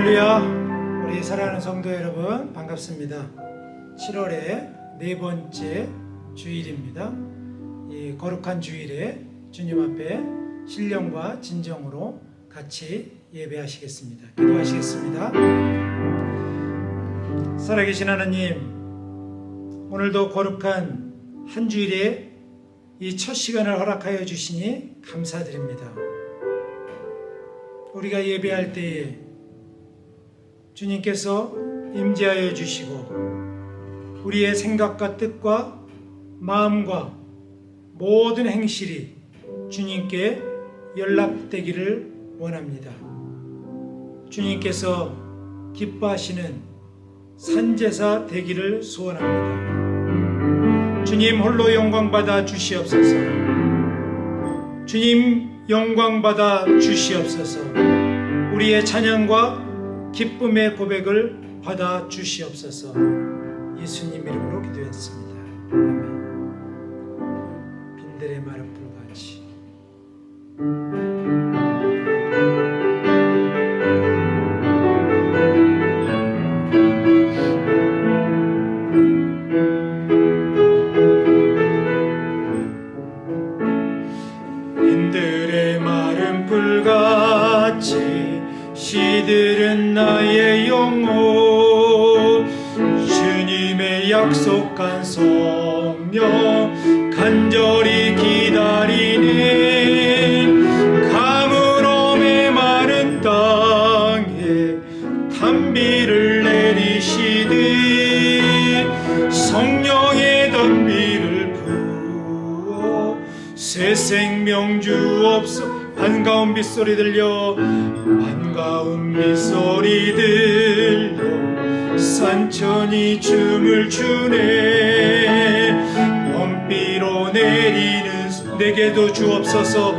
할렐루야. 우리 사랑하는 성도 여러분 반갑습니다. 7월의 네 번째 주일입니다. 이 거룩한 주일에 주님 앞에 신령과 진정으로 같이 예배하시겠습니다. 기도하시겠습니다. 살아계신 하나님, 오늘도 거룩한 한 주일에 이 첫 시간을 허락하여 주시니 감사드립니다. 우리가 예배할 때에 주님께서 임재하여 주시고 우리의 생각과 뜻과 마음과 모든 행실이 주님께 연락되기를 원합니다. 주님께서 기뻐하시는 산제사 되기를 소원합니다. 주님 홀로 영광받아 주시옵소서. 주님 영광받아 주시옵소서. 우리의 찬양과 기쁨의 고백을 받아 주시옵소서. 예수님 이름으로 기도했습니다. 아멘. 빈들의 마른 불같이 빈들의 마른 불같이 시들은 나의 영혼, 주님의 약속한 성령 간절히 기다리는 가물어 메마른 땅에 단비를 내리시듯 성령의 단비를 부어 새 생명 주옵소서. 반가운 빗소리 들려, 반가운 빗소리 들려 산천이 춤을 추네. 원비로 내리는 내게도 주옵소서.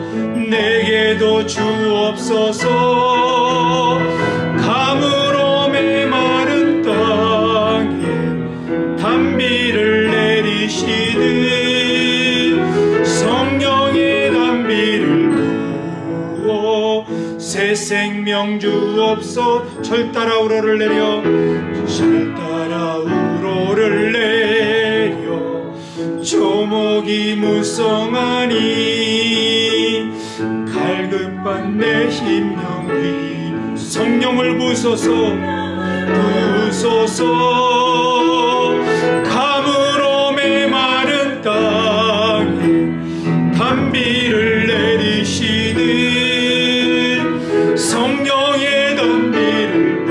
내게도 주옵소서. 가물어 메마른 땅에 단비를 내리시듯 성령의 단비를 새 생명 주옵소. 철 따라 우러를 내려, 철 따라 우러를 내려 조목이 무성하니 갈급한 내 심령 위 성령을 부소서. 부소서. 가물어 메마른 땅에 단비를 내리시듯 성령의 단비를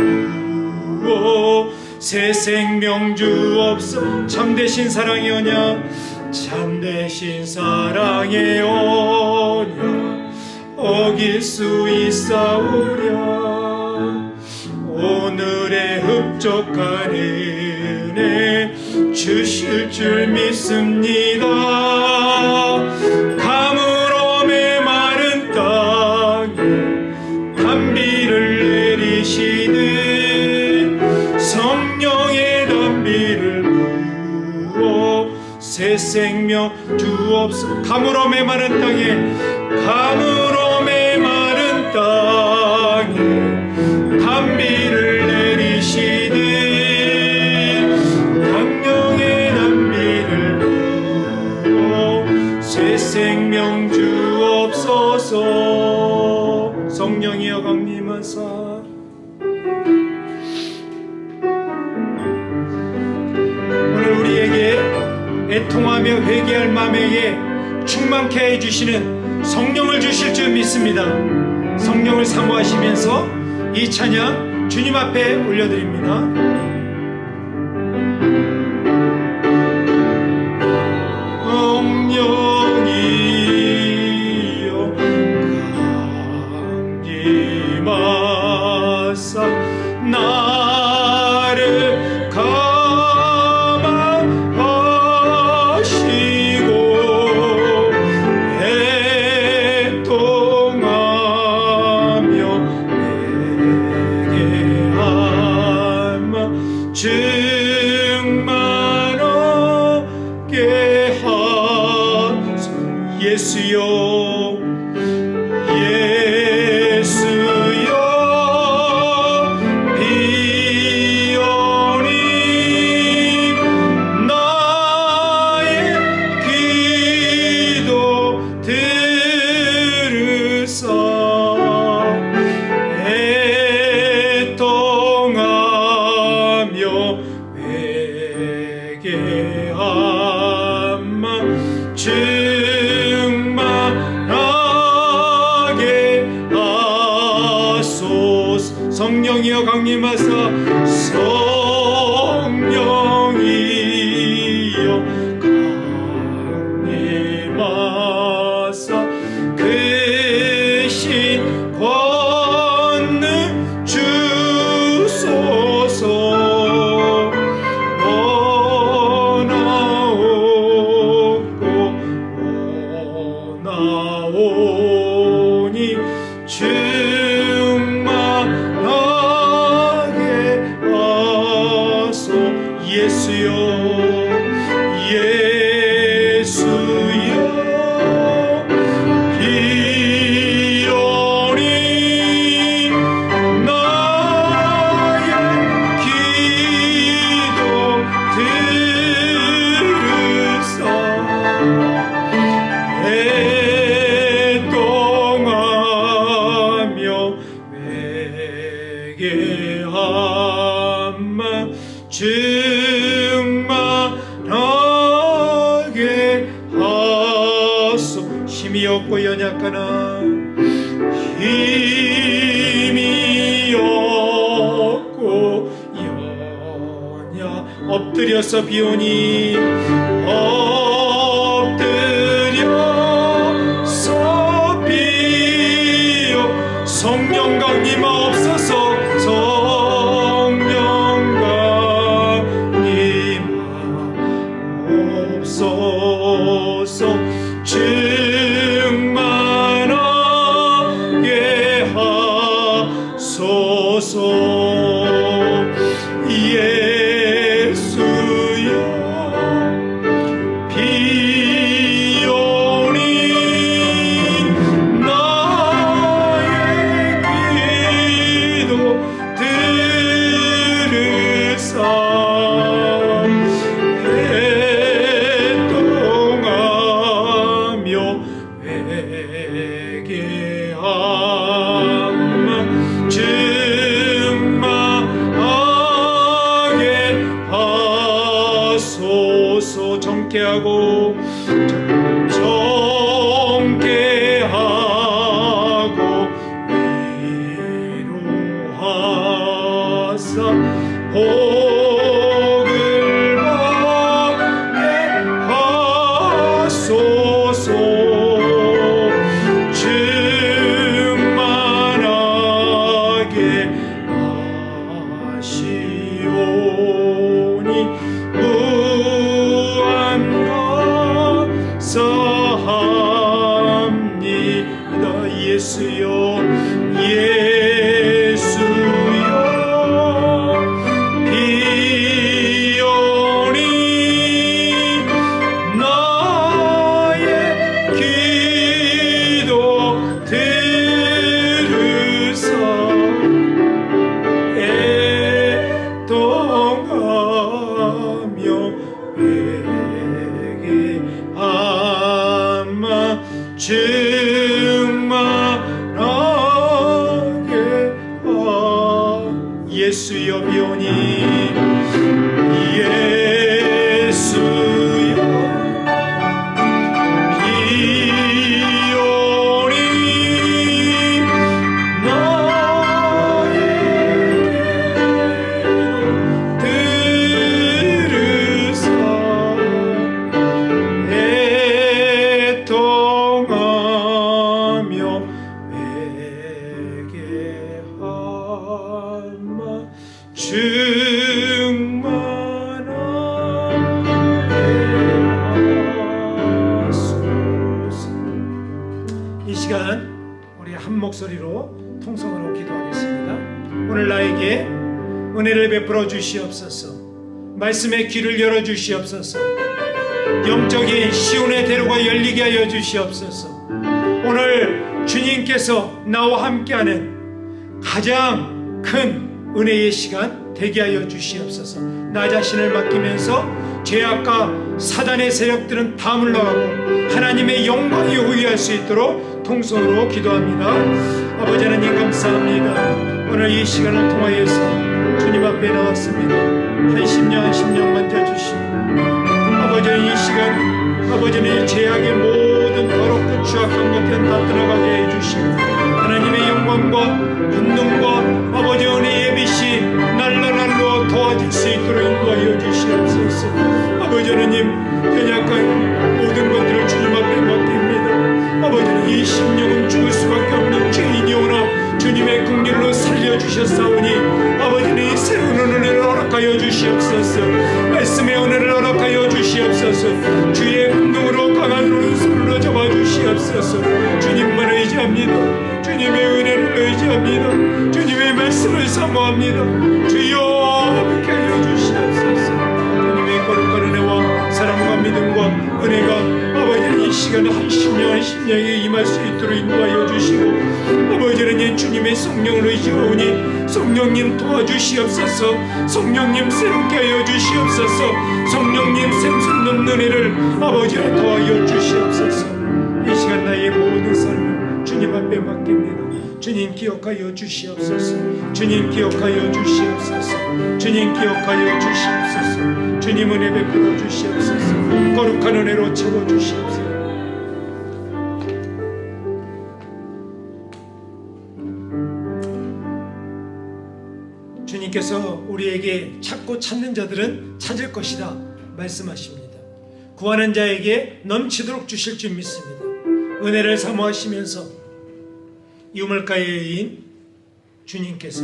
부어 새 생명 주옵소서. 참되신 사랑의 언약, 참되신 사랑의 언약 어길 수 있사오랴. 오늘의 흡족한 은혜 주실 줄 믿습니다. 가물어 메마른 땅에 단비를 내리시듯 성령의 단비를 부어 새 생명 주옵소서. 가물어 메마른 땅에, 가물어 메마른 땅에 단비를 내리시듯 성령의 단비를 부어 새 생명 주옵소서. 성령이여 강림하사 오늘 우리에게 애통하며 회개할 마음에게 충만케 해주시는 성령을 주실 줄 믿습니다. 성령을 사모하시면서 이 찬양 주님 앞에 올려드립니다. 나를 감화하시고 애통하며 내게 한마 회개함만 충만하게 하소서. 성령이여 강림하사 성령이여 강림하사 그 신 권능 주소서. 원하오니 충만하게 하소. 예수여 예수여 비오니 나의 기도 들으사 애통하며 회개함만 충만하게 하소. 힘이 없고 연약하나 힘이 없고 연약 엎드려서 비오니 엎드려서 비오. 성령 강림하옵소서. 성령 강림하옵소서. 충만하게 하소서. 예수여 비오니 나의 기도 들으사 애통하며 회개함만 충만하게 하소서. 정케하고 위로하사 복을 받게 하소서. 충만하게 하시오니 무한감사합니다. 예수여 예수여 비오니 나의 기도 들으사 애통하며 회개함만 충만하게 예수여 비오니 예수여 비오니 나의 들으사 애통하며 회개함만 충만하게 하소서. 이 시간 우리 한 목소리로 통성으로 기도하겠습니다. 오늘 나에게 은혜를 베풀어 주시옵소서. 말씀의 귀를 열어 주시옵소서. 영적인 시온의 대로가 열리게 하여 주시옵소서. 오늘 주님께서 나와 함께하는 가장 큰 은혜의 시간 되게 하여 주시옵소서. 나 자신을 맡기면서 죄악과 사단의 세력들은 다 물러가고 하나님의 영광이 후회할 수 있도록 통성으로 기도합니다. 아버지 하나님 감사합니다. 오늘 이 시간을 통하여서 주님 앞에 나왔습니다. 한 십년 만져주시고 아버지는 이 시간 아버지는 이 죄악의 모든 더럽고 추악한 것들은 다 들어가게 해주시고 하나님의 영광과 권능과 아버지 은혜의 빛이 날로 도와줄 수 있도록 인도하여 주시옵소서. 아버지 하나님 연약한 모든 것들을 주님 앞에 맡깁니다. 아버지는 이 심령은 죽을 수밖에 없는 죄인이오나 주님의 긍휼로 살려주셨사오니 아버지는 이 새로운 은혜를 허락하여 주시옵소서. 말씀의 은혜를 허락하여 주시옵소서. 주의 긍휼으로 강한 오른손으로 잡아주시옵소서. 주님만 의지합니다. 주님의 은혜를 의지합니다. 주님의 말씀을 사모합니다. 주여 함께 하여 주시옵소서. 주님의 거룩한 은혜와 사랑과 믿음과 은혜가 아버지는 이 시간에 한 심령에 임할 수 있도록 인도하여 주시고 아버지는 이 주님의 성령을 의지하오니 성령님 도와주시옵소서. 성령님 새롭게 하여 주시옵소서. 성령님 생수 넘는 은혜를 아버지가 도와여 주시옵소서. 이 시간 나의 모든 삶을 주님 앞에 맡깁니다. 주님 기억하여 주시옵소서. 주님 기억하여 주시옵소서. 주님 기억하여 주시옵소서. 주님 은혜 베풀어 주시옵소서. 거룩한 은혜로 채워 주시옵소서. 주님께서 우리에게 찾고 찾는 자들은 찾을 것이다 말씀하십니다. 구하는 자에게 넘치도록 주실 줄 믿습니다. 은혜를 사모하시면서 유물가의 여인 주님께서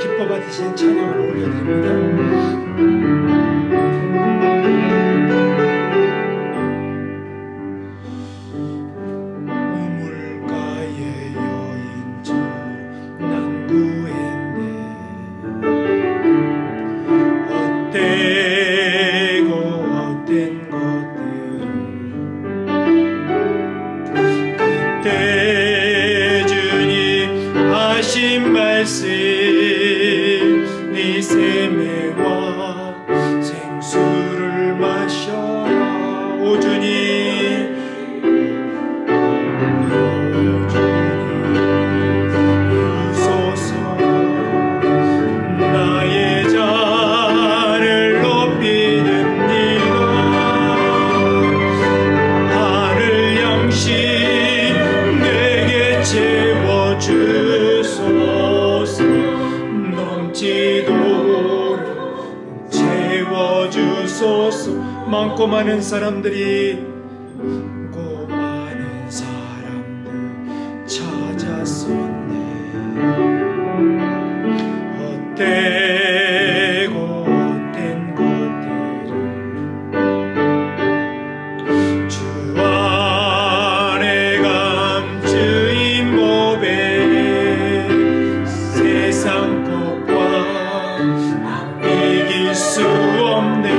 기뻐 받으신 찬양을 올려드립니다. 많고 많은 사람들이 찾았었네. 헛되고 헛된 것들을 주 안에 감추인 법에 세상 것과 이길 수 없네.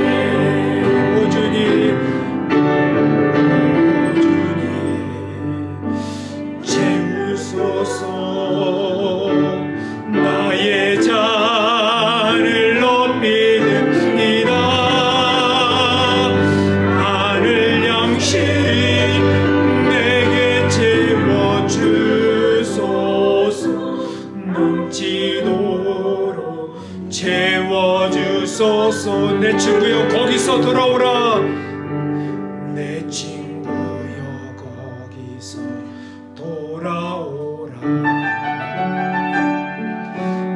나의 잔을 높이는이다. 하늘 양식 내게 채워주소서. 넘치도록 채워주소서. 내 친구여 거기서 돌아오라. 내 친구여 거기서 돌아오라.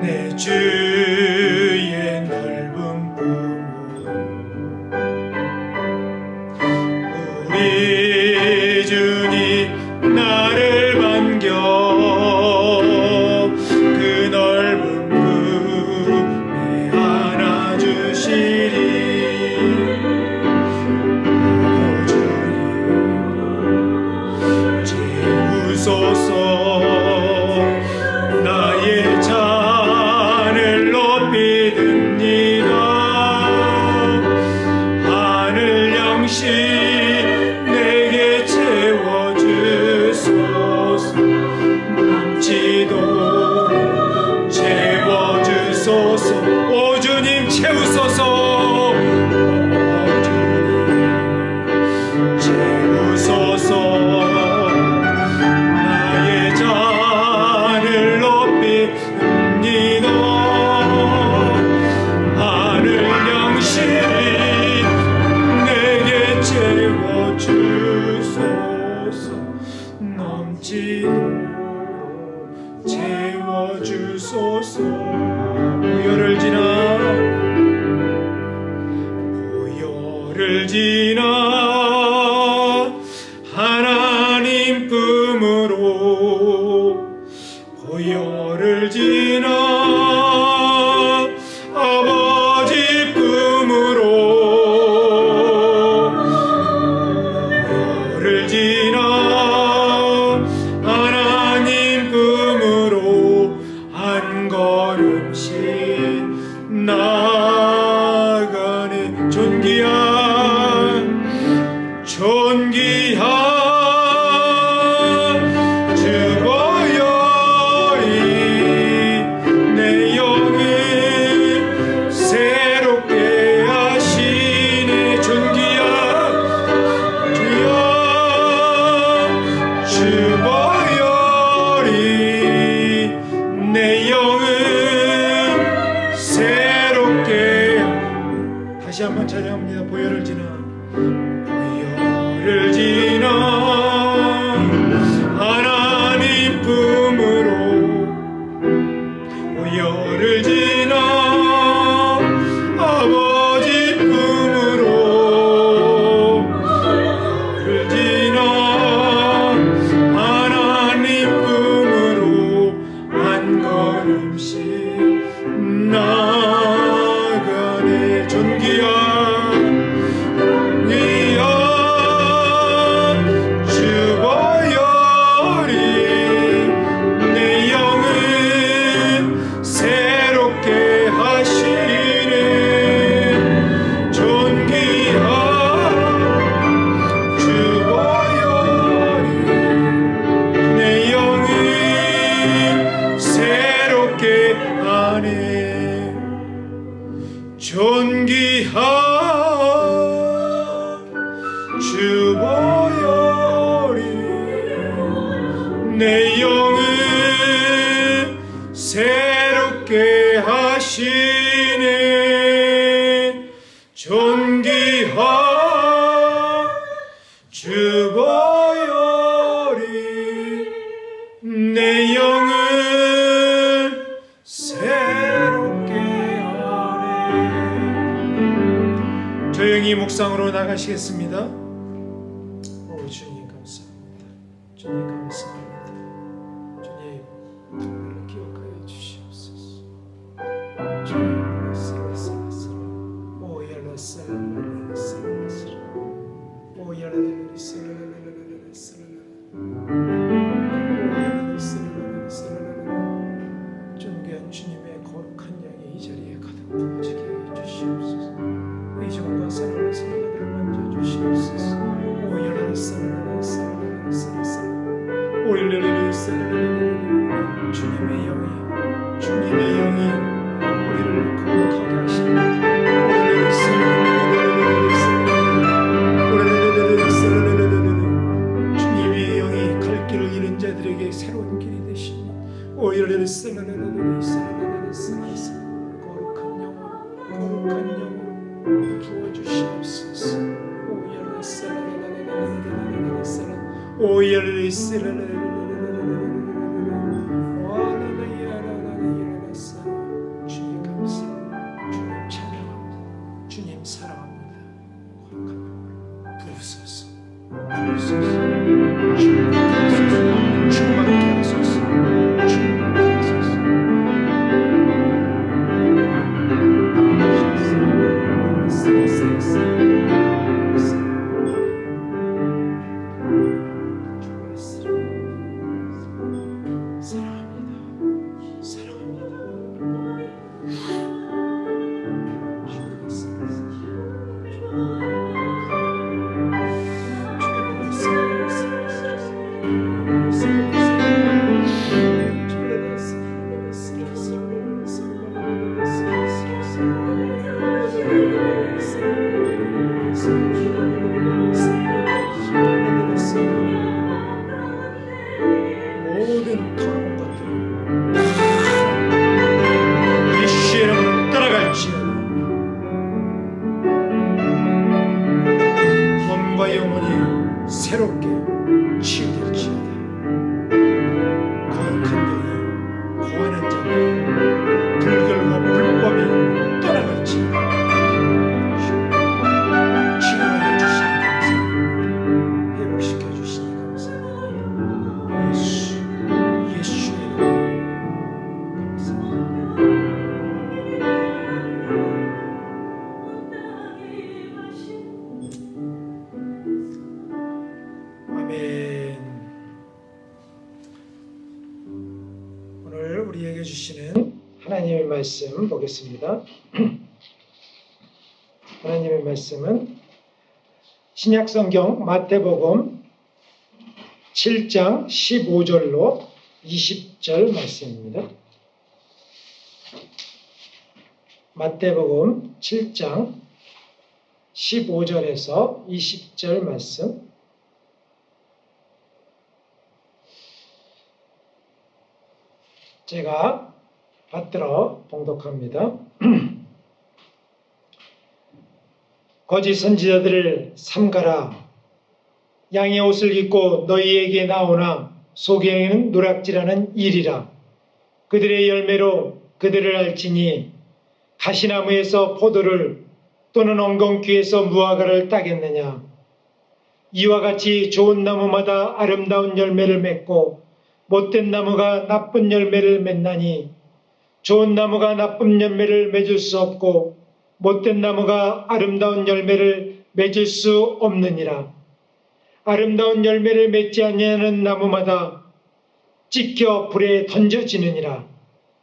내 주의 넓은 품으로 우리 주님 나를 반겨 그 넓은 품에 안아주시리. 오 주님 채우소서. 나의 잔을 높이듭니다. 하늘 양식 내게 채워주소서. 넘치도록 채워주소서. 오 주님 채우소서. 오 주님 채우소서. 나의 잔을 높이옵니다. 하늘 고열을 지나 하나님 품으로 고열을 지나 아버지 품으로 고열을 지나 하나님 품으로 한 걸음씩 나아가네. 존귀한 주보혈이 내 영을 새롭게 하시네. 존귀한 주보혈이 내 영을 새롭게. 다시 한번 찬양합니다. 보혈을 지나 보혈을 지나 하나님 품으로 보혈을 지나 아버지 품으로 보혈을 지나 하나님 품으로 한 걸음씩 나아가네. 존귀한 주보혈이 내 영을 새롭게 하시네. 존귀한 주보혈이 내 영을 새롭게 하네. 존귀한 주보혈이 내 영을 새롭게 하시네. 존귀한 주보혈이 내 영을 새롭게 하네. 조용히 묵상으로 나가시겠습니다. 주님 감사합니다. 주님 감사합니다. 주님 우리를 기억하여 주시옵소서. 주님 살라살라살라 오얄라살라살라살라 오얄라살라살라살라 존귀한 주님의 거룩한 영이 이 자리에 가득 부어지게 해 주시옵소서. 의정과 사랑의 성도들을 만져 주시옵소서. 주님의 영이 우리를 거룩하게 하십니다. 주님의 영이 갈 길을 잃은 자들에게 새로운 길이 되시니 거룩한 영으로 부어주시옵소서. 주님 감사합니다. 주님 찬양합니다. 주님 사랑합니다. 거룩한 영으로 부으소서. 충만케 하소서. 충만케 하소서. 모든 더러운 것들을 예수의 이름으로 떠나갈지어다. 몸과 영혼이 새롭게 치유될지어다. 거룩한 영이 고하는 자가 불결과 불법이 떠나갈지어다. 말씀 보겠습니다. 하나님의 말씀은 신약성경 마태복음 7장 15절로 20절 말씀입니다. 마태복음 7장 15절에서 20절 말씀. 제가 받들어 봉독합니다. 거짓 선지자들을 삼가라. 양의 옷을 입고 너희에게 나오나 속에는 누락질하는 일이라. 그들의 열매로 그들을 알지니 가시나무에서 포도를 또는 엉겅퀴에서 무화과를 따겠느냐. 이와 같이 좋은 나무마다 아름다운 열매를 맺고 못된 나무가 나쁜 열매를 맺나니 좋은 나무가 나쁜 열매를 맺을 수 없고 못된 나무가 아름다운 열매를 맺을 수 없느니라. 아름다운 열매를 맺지 아니하는 나무마다 찢겨 불에 던져지느니라.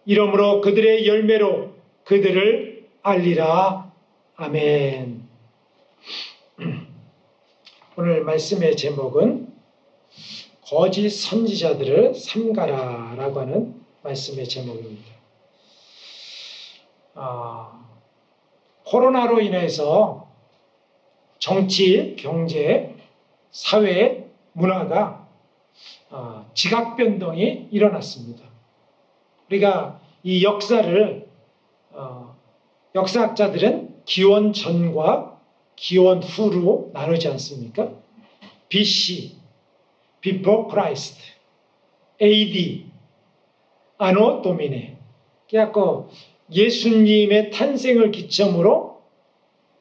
이러므로 그들의 열매로 그들을 알리라. 아멘. 오늘 말씀의 제목은 거짓 선지자들을 삼가라라고 하는 말씀의 제목입니다. 코로나로 인해서 정치, 경제, 사회, 문화가 지각 변동이 일어났습니다. 우리가 이 역사를 역사학자들은 기원 전과 기원 후로 나누지 않습니까? BC, Before Christ, AD, Anno Domini. 그래서 예수님의 탄생을 기점으로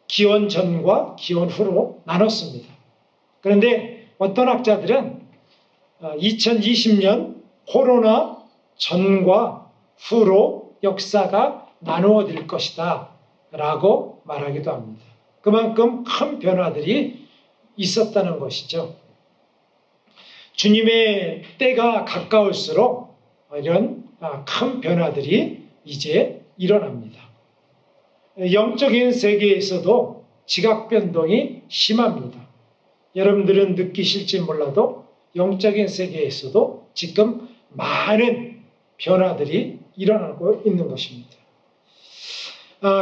기원 전과 기원 후로 나눴습니다. 그런데 어떤 학자들은 2020년 코로나 전과 후로 역사가 나누어질 것이다 라고 말하기도 합니다. 그만큼 큰 변화들이 있었다는 것이죠. 주님의 때가 가까울수록 이런 큰 변화들이 이제 일어납니다. 영적인 세계에서도 지각 변동이 심합니다. 여러분들은 느끼실지 몰라도 영적인 세계에서도 지금 많은 변화들이 일어나고 있는 것입니다.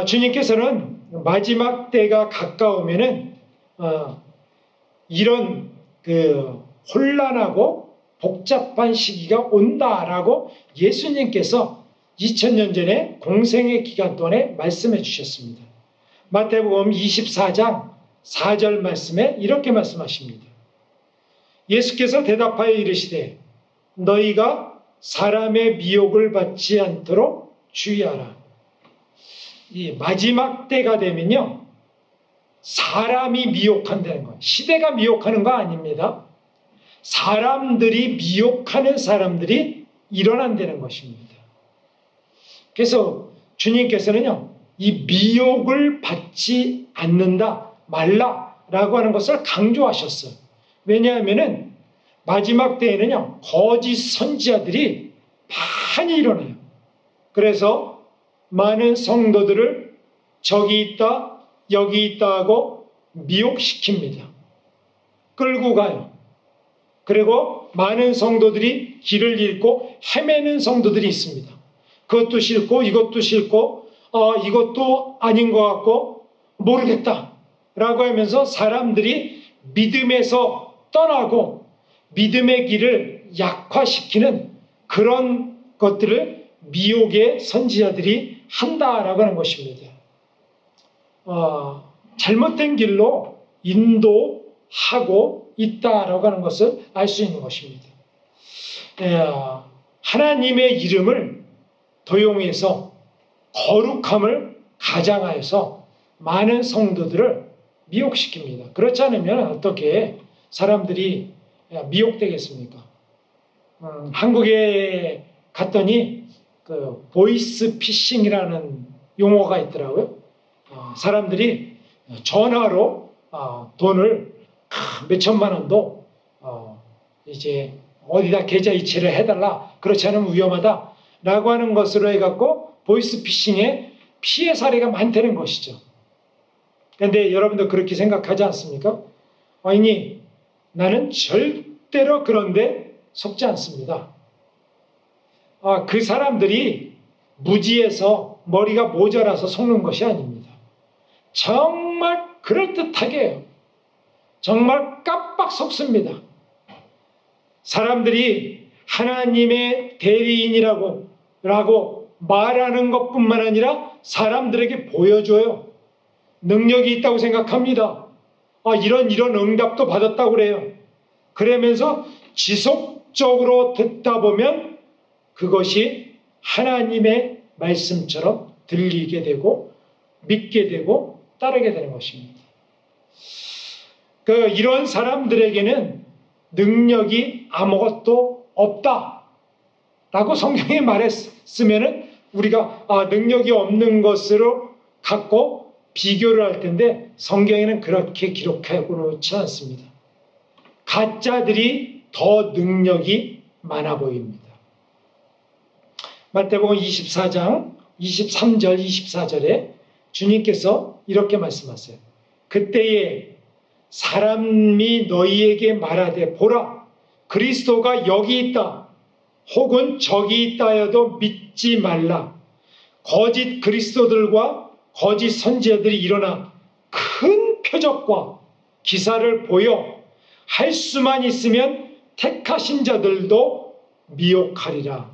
주님께서는 마지막 때가 가까우면은 이런 혼란하고 복잡한 시기가 온다라고 예수님께서 2000년 전에 공생의 기간 동안에 말씀해 주셨습니다. 마태복음 24장 4절 말씀에 이렇게 말씀하십니다. 예수께서 대답하여 이르시되 너희가 사람의 미혹을 받지 않도록 주의하라. 이 마지막 때가 되면요, 사람이 미혹한다는 거예요. 시대가 미혹하는 거 아닙니다. 사람들이 미혹하는 사람들이 일어난다는 것입니다. 그래서 주님께서는요, 이 미혹을 받지 않는다, 말라라고 하는 것을 강조하셨어요. 왜냐하면은 마지막 때에는요, 거짓 선지자들이 많이 일어나요. 그래서 많은 성도들을 저기 있다, 여기 있다 하고 미혹시킵니다. 끌고 가요. 그리고 많은 성도들이 길을 잃고 헤매는 성도들이 있습니다. 그것도 싫고 이것도 싫고 이것도 아닌 것 같고 모르겠다 라고 하면서 사람들이 믿음에서 떠나고 믿음의 길을 약화시키는 그런 것들을 미혹의 선지자들이 한다라고 하는 것입니다. 잘못된 길로 인도하고 있다라고 하는 것을 알 수 있는 것입니다. 하나님의 이름을 도용해서 거룩함을 가장하여서 많은 성도들을 미혹시킵니다. 그렇지 않으면 어떻게 사람들이 미혹되겠습니까? 한국에 갔더니 보이스 피싱이라는 용어가 있더라고요. 사람들이 전화로 돈을 몇천만 원도 이제 어디다 계좌 이체를 해달라, 그렇지 않으면 위험하다 라고 하는 것으로 해갖고 보이스피싱의 피해 사례가 많다는 것이죠. 그런데 여러분도 그렇게 생각하지 않습니까? 아니, 나는 절대로 그런데 속지 않습니다. 그 사람들이 무지해서 머리가 모자라서 속는 것이 아닙니다. 정말 그럴듯하게 해요. 정말 깜빡 속습니다. 사람들이 하나님의 대리인이라고 말하는 것뿐만 아니라 사람들에게 보여줘요. 능력이 있다고 생각합니다. 이런 응답도 받았다고 그래요. 그러면서 지속적으로 듣다 보면 그것이 하나님의 말씀처럼 들리게 되고 믿게 되고 따르게 되는 것입니다. 이런 사람들에게는 능력이 아무것도 없다라고 성경에 말했으면 우리가 능력이 없는 것으로 갖고 비교를 할 텐데 성경에는 그렇게 기록하고 있지 않습니다. 가짜들이 더 능력이 많아 보입니다. 마태복음 24장 23절 24절에 주님께서 이렇게 말씀하세요. 그때에 사람이 너희에게 말하되 보라 그리스도가 여기 있다 혹은 저기 있다 하여도 믿지 말라. 거짓 그리스도들과 거짓 선지자들이 일어나 큰 표적과 기사를 보여 할 수만 있으면 택하신 자들도 미혹하리라.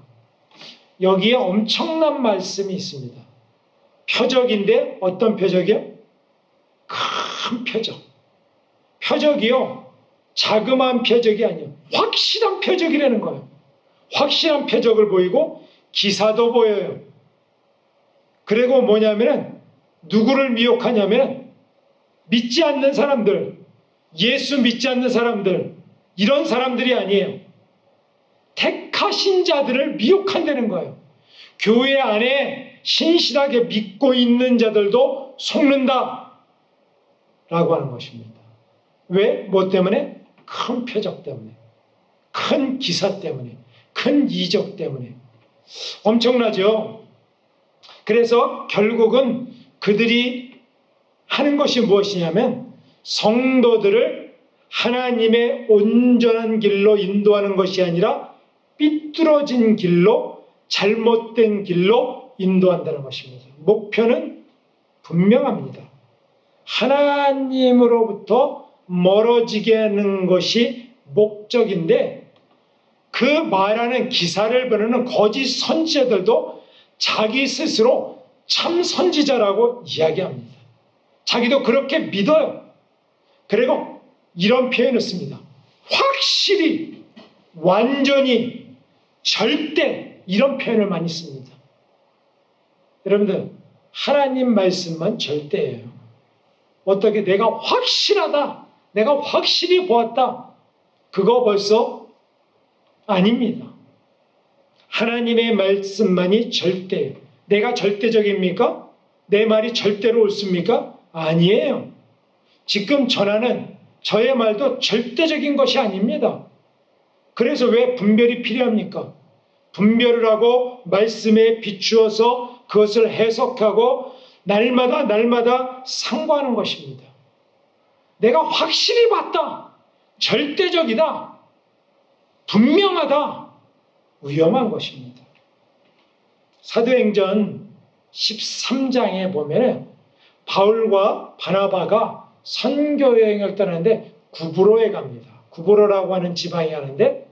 여기에 엄청난 말씀이 있습니다. 표적인데 어떤 표적이요? 큰 표적. 표적이요. 자그마한 표적이 아니에요. 확실한 표적이라는 거예요. 확실한 표적을 보이고 기사도 보여요. 그리고 뭐냐면은 누구를 미혹하냐면 믿지 않는 사람들, 예수 믿지 않는 사람들, 이런 사람들이 아니에요. 택하신 자들을 미혹한다는 거예요. 교회 안에 신실하게 믿고 있는 자들도 속는다 라고 하는 것입니다. 왜? 뭐 때문에? 큰 표적 때문에, 큰 기사 때문에, 큰 이적 때문에. 엄청나죠? 그래서 결국은 그들이 하는 것이 무엇이냐면 성도들을 하나님의 온전한 길로 인도하는 것이 아니라 삐뚤어진 길로, 잘못된 길로 인도한다는 것입니다. 목표는 분명합니다. 하나님으로부터 멀어지게 하는 것이 목적인데 그 말하는 기사를 보내는 거짓 선지자들도 자기 스스로 참 선지자라고 이야기합니다. 자기도 그렇게 믿어요. 그리고 이런 표현을 씁니다. 확실히, 완전히, 절대 이런 표현을 많이 씁니다. 여러분들 하나님 말씀만 절대예요. 어떻게 내가 확실하다, 내가 확실히 보았다, 그거 벌써 아닙니다. 하나님의 말씀만이 절대예요. 내가 절대적입니까? 내 말이 절대로 옳습니까? 아니에요. 지금 전하는 저의 말도 절대적인 것이 아닙니다. 그래서 왜 분별이 필요합니까? 분별을 하고 말씀에 비추어서 그것을 해석하고 날마다 상고하는 것입니다. 내가 확실히 봤다. 절대적이다. 분명하다. 위험한 것입니다. 사도행전 13장에 보면 바울과 바나바가 선교여행을 떠나는데 구브로에 갑니다. 구브로라고 하는 지방에 가는데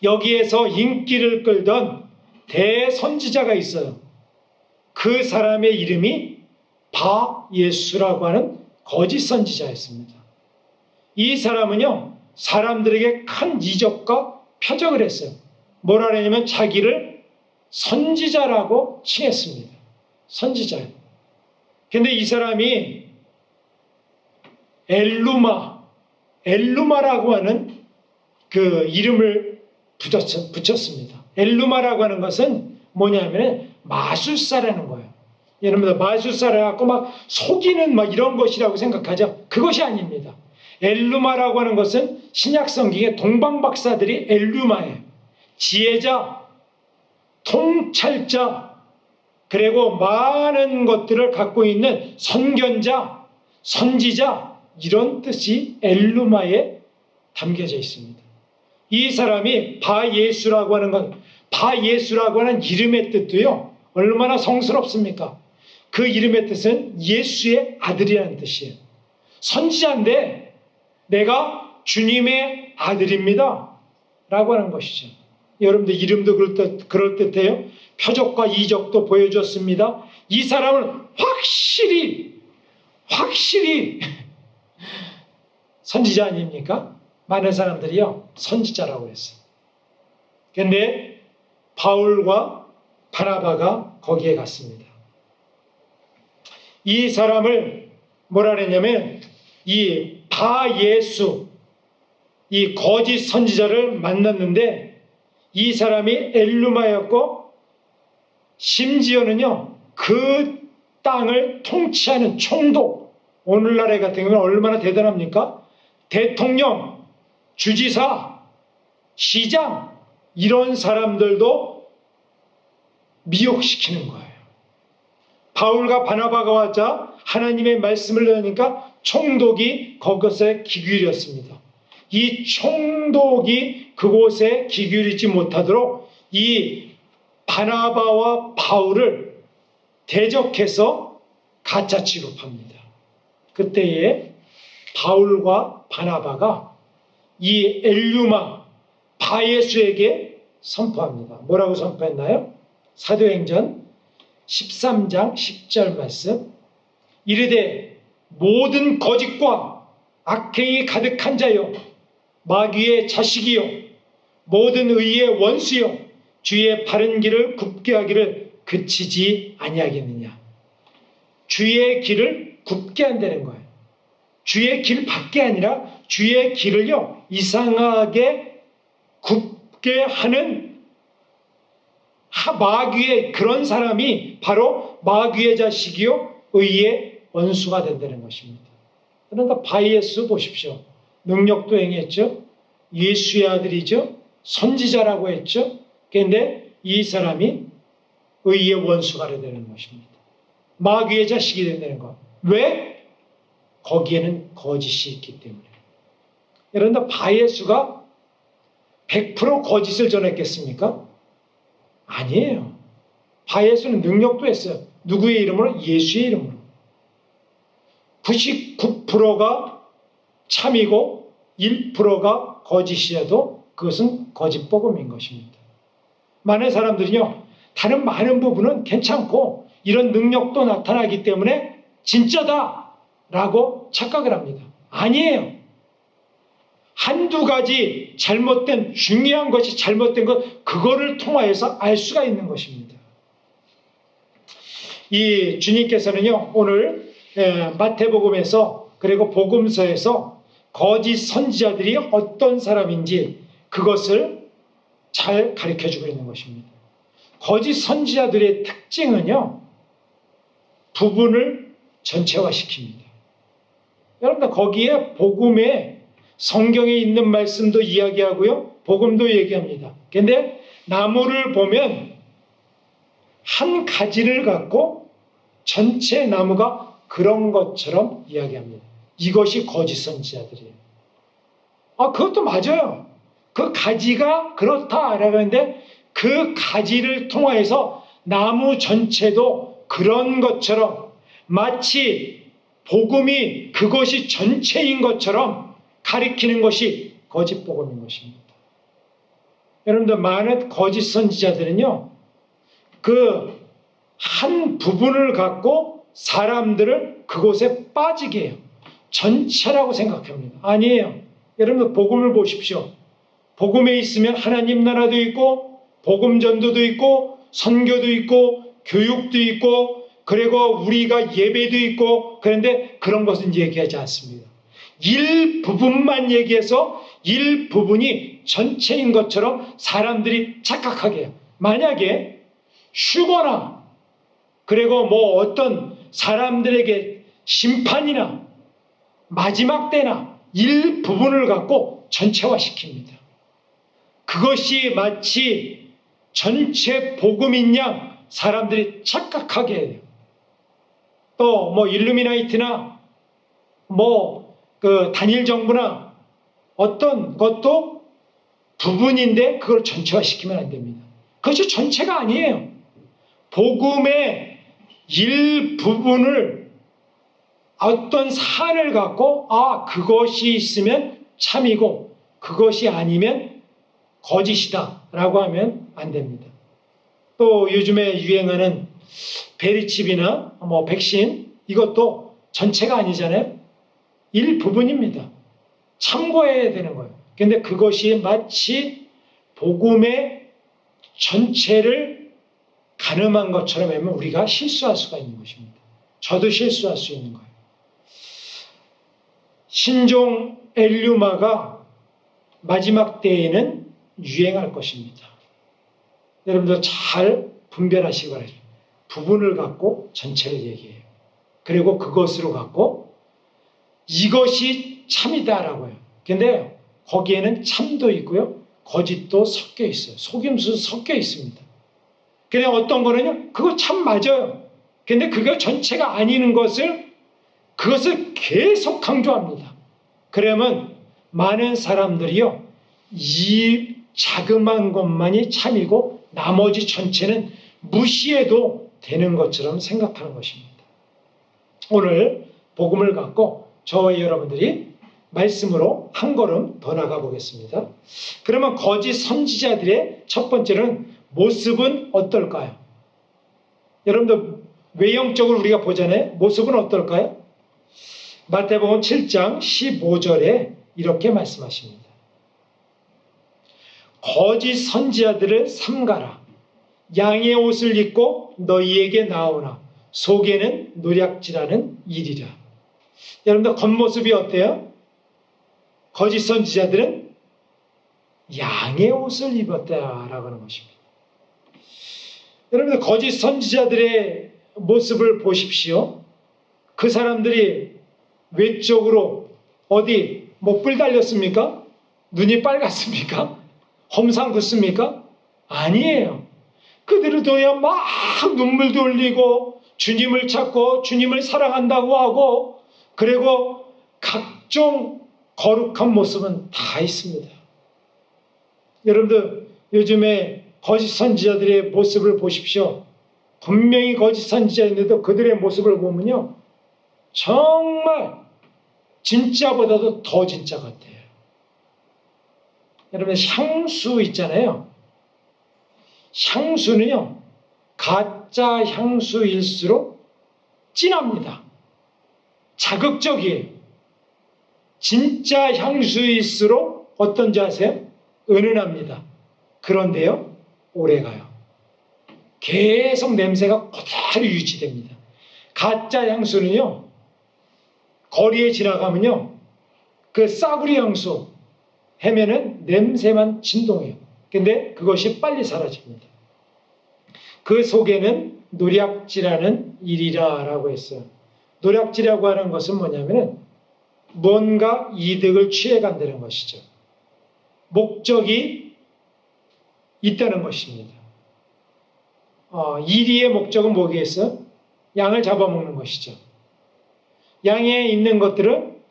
여기에서 인기를 끌던 대선지자가 있어요. 그 사람의 이름이 바예수라고 하는 거짓 선지자였습니다. 이 사람은요, 사람들에게 큰 이적과 표적을 했어요. 뭐라 그러냐면 자기를 선지자라고 칭했습니다. 선지자예요. 근데 이 사람이 엘루마라고 하는 그 이름을 붙였습니다. 엘루마라고 하는 것은 뭐냐면 마술사라는 거예요. 여러분들 마술사를 갖고 막 속이는 막 이런 것이라고 생각하죠. 그것이 아닙니다. 엘루마라고 하는 것은 신약 성경의 동방박사들이 엘루마예요. 지혜자, 통찰자, 그리고 많은 것들을 갖고 있는 선견자, 선지자, 이런 뜻이 엘루마에 담겨져 있습니다. 이 사람이 바예수라고 하는 건, 바예수라고 하는 이름의 뜻도요, 얼마나 성스럽습니까? 그 이름의 뜻은 예수의 아들이라는 뜻이에요. 선지자인데 내가 주님의 아들입니다 라고 하는 것이죠. 여러분들 이름도 그럴듯해요. 표적과 이적도 보여줬습니다. 이 사람은 확실히 선지자 아닙니까? 많은 사람들이요 선지자라고 했어요. 그런데 바울과 바나바가 거기에 갔습니다. 이 사람을 뭐라 그랬냐면 이 바예수, 이 거짓 선지자를 만났는데 이 사람이 엘루마였고 심지어는요 그 땅을 통치하는 총독, 오늘날에 같은 경우는 얼마나 대단합니까? 대통령, 주지사, 시장, 이런 사람들도 미혹시키는 거예요. 바울과 바나바가 왔자 하나님의 말씀을 들으니까 총독이 그것에 귀 기울였습니다. 이 총독이 그곳에 귀 기울이지 못하도록 이 바나바와 바울을 대적해서 가짜 취급합니다. 그때에 바울과 바나바가 이 엘루마 바예수에게 선포합니다. 뭐라고 선포했나요? 사도행전 13장 10절 말씀. 이르되 모든 거짓과 악행이 가득한 자여, 마귀의 자식이요, 모든 의의 원수요, 주의 바른 길을 굽게 하기를 그치지 아니하겠느냐. 주의 길을 굽게 한다는 거예요. 주의 길 밖에 아니라 주의 길을요 이상하게 굽게 하는 마귀의 그런 사람이 바로 마귀의 자식이요 의의 원수가 된다는 것입니다. 그러니까 바예수 보십시오. 능력도 행했죠. 예수의 아들이죠. 선지자라고 했죠. 그런데 이 사람이 의의 원수가 되는 것입니다. 마귀의 자식이 된다는 것. 왜? 거기에는 거짓이 있기 때문에. 그런데 바예수가 100% 거짓을 전했겠습니까? 아니에요. 바예수는 능력도 했어요. 누구의 이름으로? 예수의 이름으로. 99%가 참이고 1%가 거짓이어도 그것은 거짓 복음인 것입니다. 많은 사람들이요, 다른 많은 부분은 괜찮고 이런 능력도 나타나기 때문에 진짜다라고 착각을 합니다. 아니에요. 한두 가지 잘못된, 중요한 것이 잘못된 것, 그거를 통하여서 알 수가 있는 것입니다. 이 주님께서는요, 오늘 마태복음에서 그리고 복음서에서 거짓 선지자들이 어떤 사람인지 그것을 잘 가르쳐주고 있는 것입니다. 거짓 선지자들의 특징은요, 부분을 전체화시킵니다. 여러분들 거기에 복음에 성경에 있는 말씀도 이야기하고요, 복음도 얘기합니다. 그런데 나무를 보면 한 가지를 갖고 전체 나무가 그런 것처럼 이야기합니다. 이것이 거짓 선지자들이에요. 그것도 맞아요. 그 가지가 그렇다라고 하는데 그 가지를 통하여서 나무 전체도 그런 것처럼 마치 복음이 그것이 전체인 것처럼 가리키는 것이 거짓 복음인 것입니다. 여러분들 많은 거짓 선지자들은요, 그 한 부분을 갖고 사람들을 그곳에 빠지게 해요. 전체라고 생각합니다. 아니에요. 여러분들 복음을 보십시오. 복음에 있으면 하나님 나라도 있고 복음 전도도 있고 선교도 있고 교육도 있고 그리고 우리가 예배도 있고, 그런데 그런 것은 얘기하지 않습니다. 일부분만 얘기해서 일부분이 전체인 것처럼 사람들이 착각하게 해요. 만약에 쉬거나 그리고 뭐 어떤 사람들에게 심판이나 마지막 때나 일부분을 갖고 전체화시킵니다. 그것이 마치 전체 복음인 양 사람들이 착각하게 해요. 또 뭐 일루미나이트나 뭐 그 단일 정부나 어떤 것도 부분인데 그걸 전체화시키면 안 됩니다. 그것이 전체가 아니에요. 복음의 일부분을 어떤 사안을 갖고 그것이 있으면 참이고 그것이 아니면 거짓이다 라고 하면 안 됩니다. 또 요즘에 유행하는 베리칩이나 뭐 백신 이것도 전체가 아니잖아요. 일부분입니다. 참고해야 되는 거예요. 근데 그것이 마치 복음의 전체를 가늠한 것처럼 하면 우리가 실수할 수가 있는 것입니다. 저도 실수할 수 있는 거예요. 신종 엘류마가 마지막 때에는 유행할 것입니다. 여러분들 잘 분별하시기 바랍니다. 부분을 갖고 전체를 얘기해요. 그리고 그것으로 갖고 이것이 참이다라고 해요. 근데 거기에는 참도 있고요. 거짓도 섞여 있어요. 속임수도 섞여 있습니다. 그냥 어떤 거는요. 그거 참 맞아요. 근데 그거 전체가 아닌 그것을 계속 강조합니다. 그러면 많은 사람들이요. 이 자그마한 것만이 참이고 나머지 전체는 무시해도 되는 것처럼 생각하는 것입니다. 오늘 복음을 갖고 저와 여러분들이 말씀으로 한 걸음 더 나가 보겠습니다. 그러면 거짓 선지자들의 첫 번째는 모습은 어떨까요? 여러분들 외형적으로 우리가 보잖아요. 모습은 어떨까요? 마태복음 7장 15절에 이렇게 말씀하십니다. 거짓 선지자들을 삼가라. 양의 옷을 입고 너희에게 나오나 속에는 노략질하는 일이라. 여러분들 겉모습이 어때요? 거짓 선지자들은 양의 옷을 입었다라고 하는 것입니다. 여러분들 거짓 선지자들의 모습을 보십시오. 그 사람들이 외적으로 어디 뭐 뿔 달렸습니까? 눈이 빨갛습니까? 험상 굳습니까? 아니에요. 그들도야 막 눈물도 흘리고 주님을 찾고 주님을 사랑한다고 하고 그리고 각종 거룩한 모습은 다 있습니다. 여러분들 요즘에 거짓 선지자들의 모습을 보십시오. 분명히 거짓 선지자인데도 그들의 모습을 보면요. 정말 진짜보다도 더 진짜 같아요. 여러분 향수 있잖아요. 향수는요. 가짜 향수일수록 진합니다. 자극적이에요. 진짜 향수일수록 어떤지 아세요? 은은합니다. 그런데요. 오래가요. 계속 냄새가 그대로 유지됩니다. 가짜 향수는요. 거리에 지나가면요. 그 싸구려 향수 해면은 냄새만 진동해요. 근데 그것이 빨리 사라집니다. 그 속에는 노략질하는 일이라 라고 했어요. 노략질이라고 하는 것은 뭐냐면은 뭔가 이득을 취해간다는 것이죠. 목적이 있다는 것입니다. 이리의 목적은 뭐겠어요? 양을 잡아먹는 것이죠. 양에 있는 것들은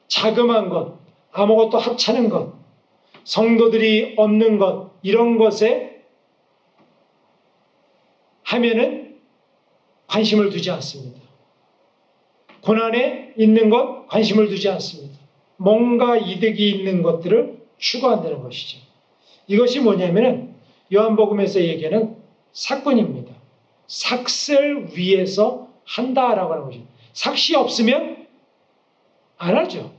자그마한 것, 아무것도 하찮은 것, 성도들이 없는 것 이런 것에 하면은 관심을 두지 않습니다. 고난에 있는 것 관심을 두지 않습니다. 뭔가 이득이 있는 것들을 추구한다는 것이죠. 이것이 뭐냐면은 요한복음에서 얘기하는 삭군입니다. 삭을 위해서 한다라고 하는 것입니다. 삭이 없으면 안 하죠.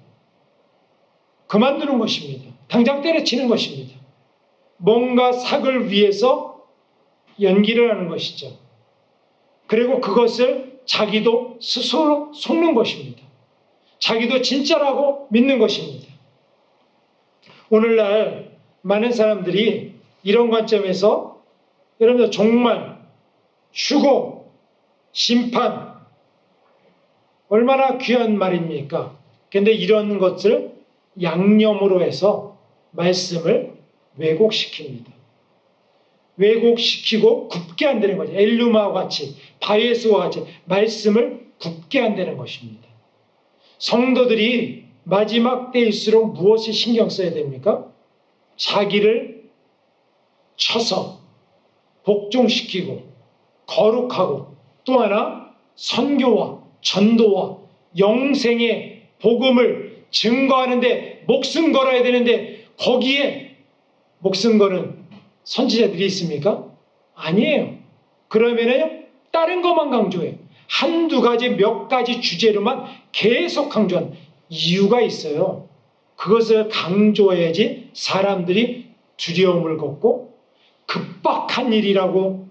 그만두는 것입니다. 당장 때려치는 것입니다. 뭔가 삭을 위해서 연기를 하는 것이죠. 그리고 그것을 자기도 스스로 속는 것입니다. 자기도 진짜라고 믿는 것입니다. 오늘날 많은 사람들이 이런 관점에서 여러분들 정말 휴고, 심판 얼마나 귀한 말입니까? 그런데 이런 것을 양념으로 해서 말씀을 왜곡시킵니다. 왜곡시키고 굽게 한다는 거죠. 엘루마와 같이, 바예수와 같이 말씀을 굽게 한다는 것입니다. 성도들이 마지막 때일수록 무엇을 신경 써야 됩니까? 자기를 쳐서 복종시키고 거룩하고, 또 하나 선교와 전도와 영생의 복음을 증거하는데 목숨 걸어야 되는데, 거기에 목숨 거는 선지자들이 있습니까? 아니에요. 그러면은 다른 것만 강조해요. 한두 가지, 몇 가지 주제로만 계속 강조하는 이유가 있어요. 그것을 강조해야지 사람들이 두려움을 갖고 급박한 일이라고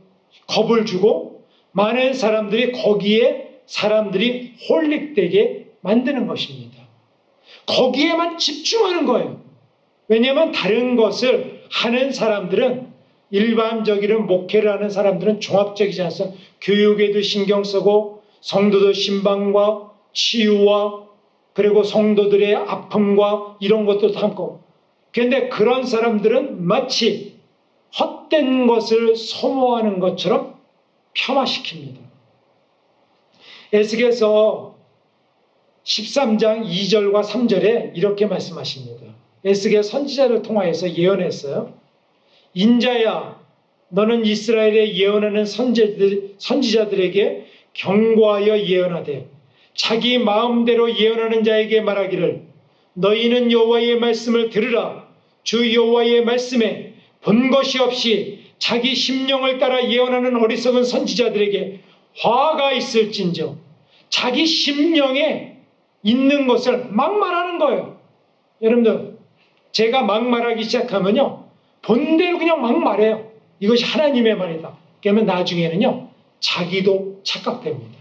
겁을 주고 많은 사람들이 거기에 사람들이 홀릭되게 만드는 것입니다. 거기에만 집중하는 거예요. 왜냐하면 다른 것을 하는 사람들은, 일반적인 목회를 하는 사람들은 종합적이지 않습니까? 교육에도 신경 쓰고 성도들 신방과 치유와 그리고 성도들의 아픔과 이런 것도 담고, 그런데 그런 사람들은 마치 헛된 것을 소모하는 것처럼 폄하시킵니다. 에스겔서 13장 2절과 3절에 이렇게 말씀하십니다. 에스겔 선지자를 통하여서 예언했어요. 인자야, 너는 이스라엘에 예언하는 선지자들에게 경고하여 예언하되, 자기 마음대로 예언하는 자에게 말하기를, 너희는 여호와의 말씀을 들으라. 주 여호와의 말씀에 본 것이 없이 자기 심령을 따라 예언하는 어리석은 선지자들에게 화가 있을진저. 자기 심령에 있는 것을 막 말하는 거예요. 여러분들, 제가 막 말하기 시작하면요, 본대로 그냥 막 말해요. 이것이 하나님의 말이다. 그러면 나중에는요, 자기도 착각됩니다.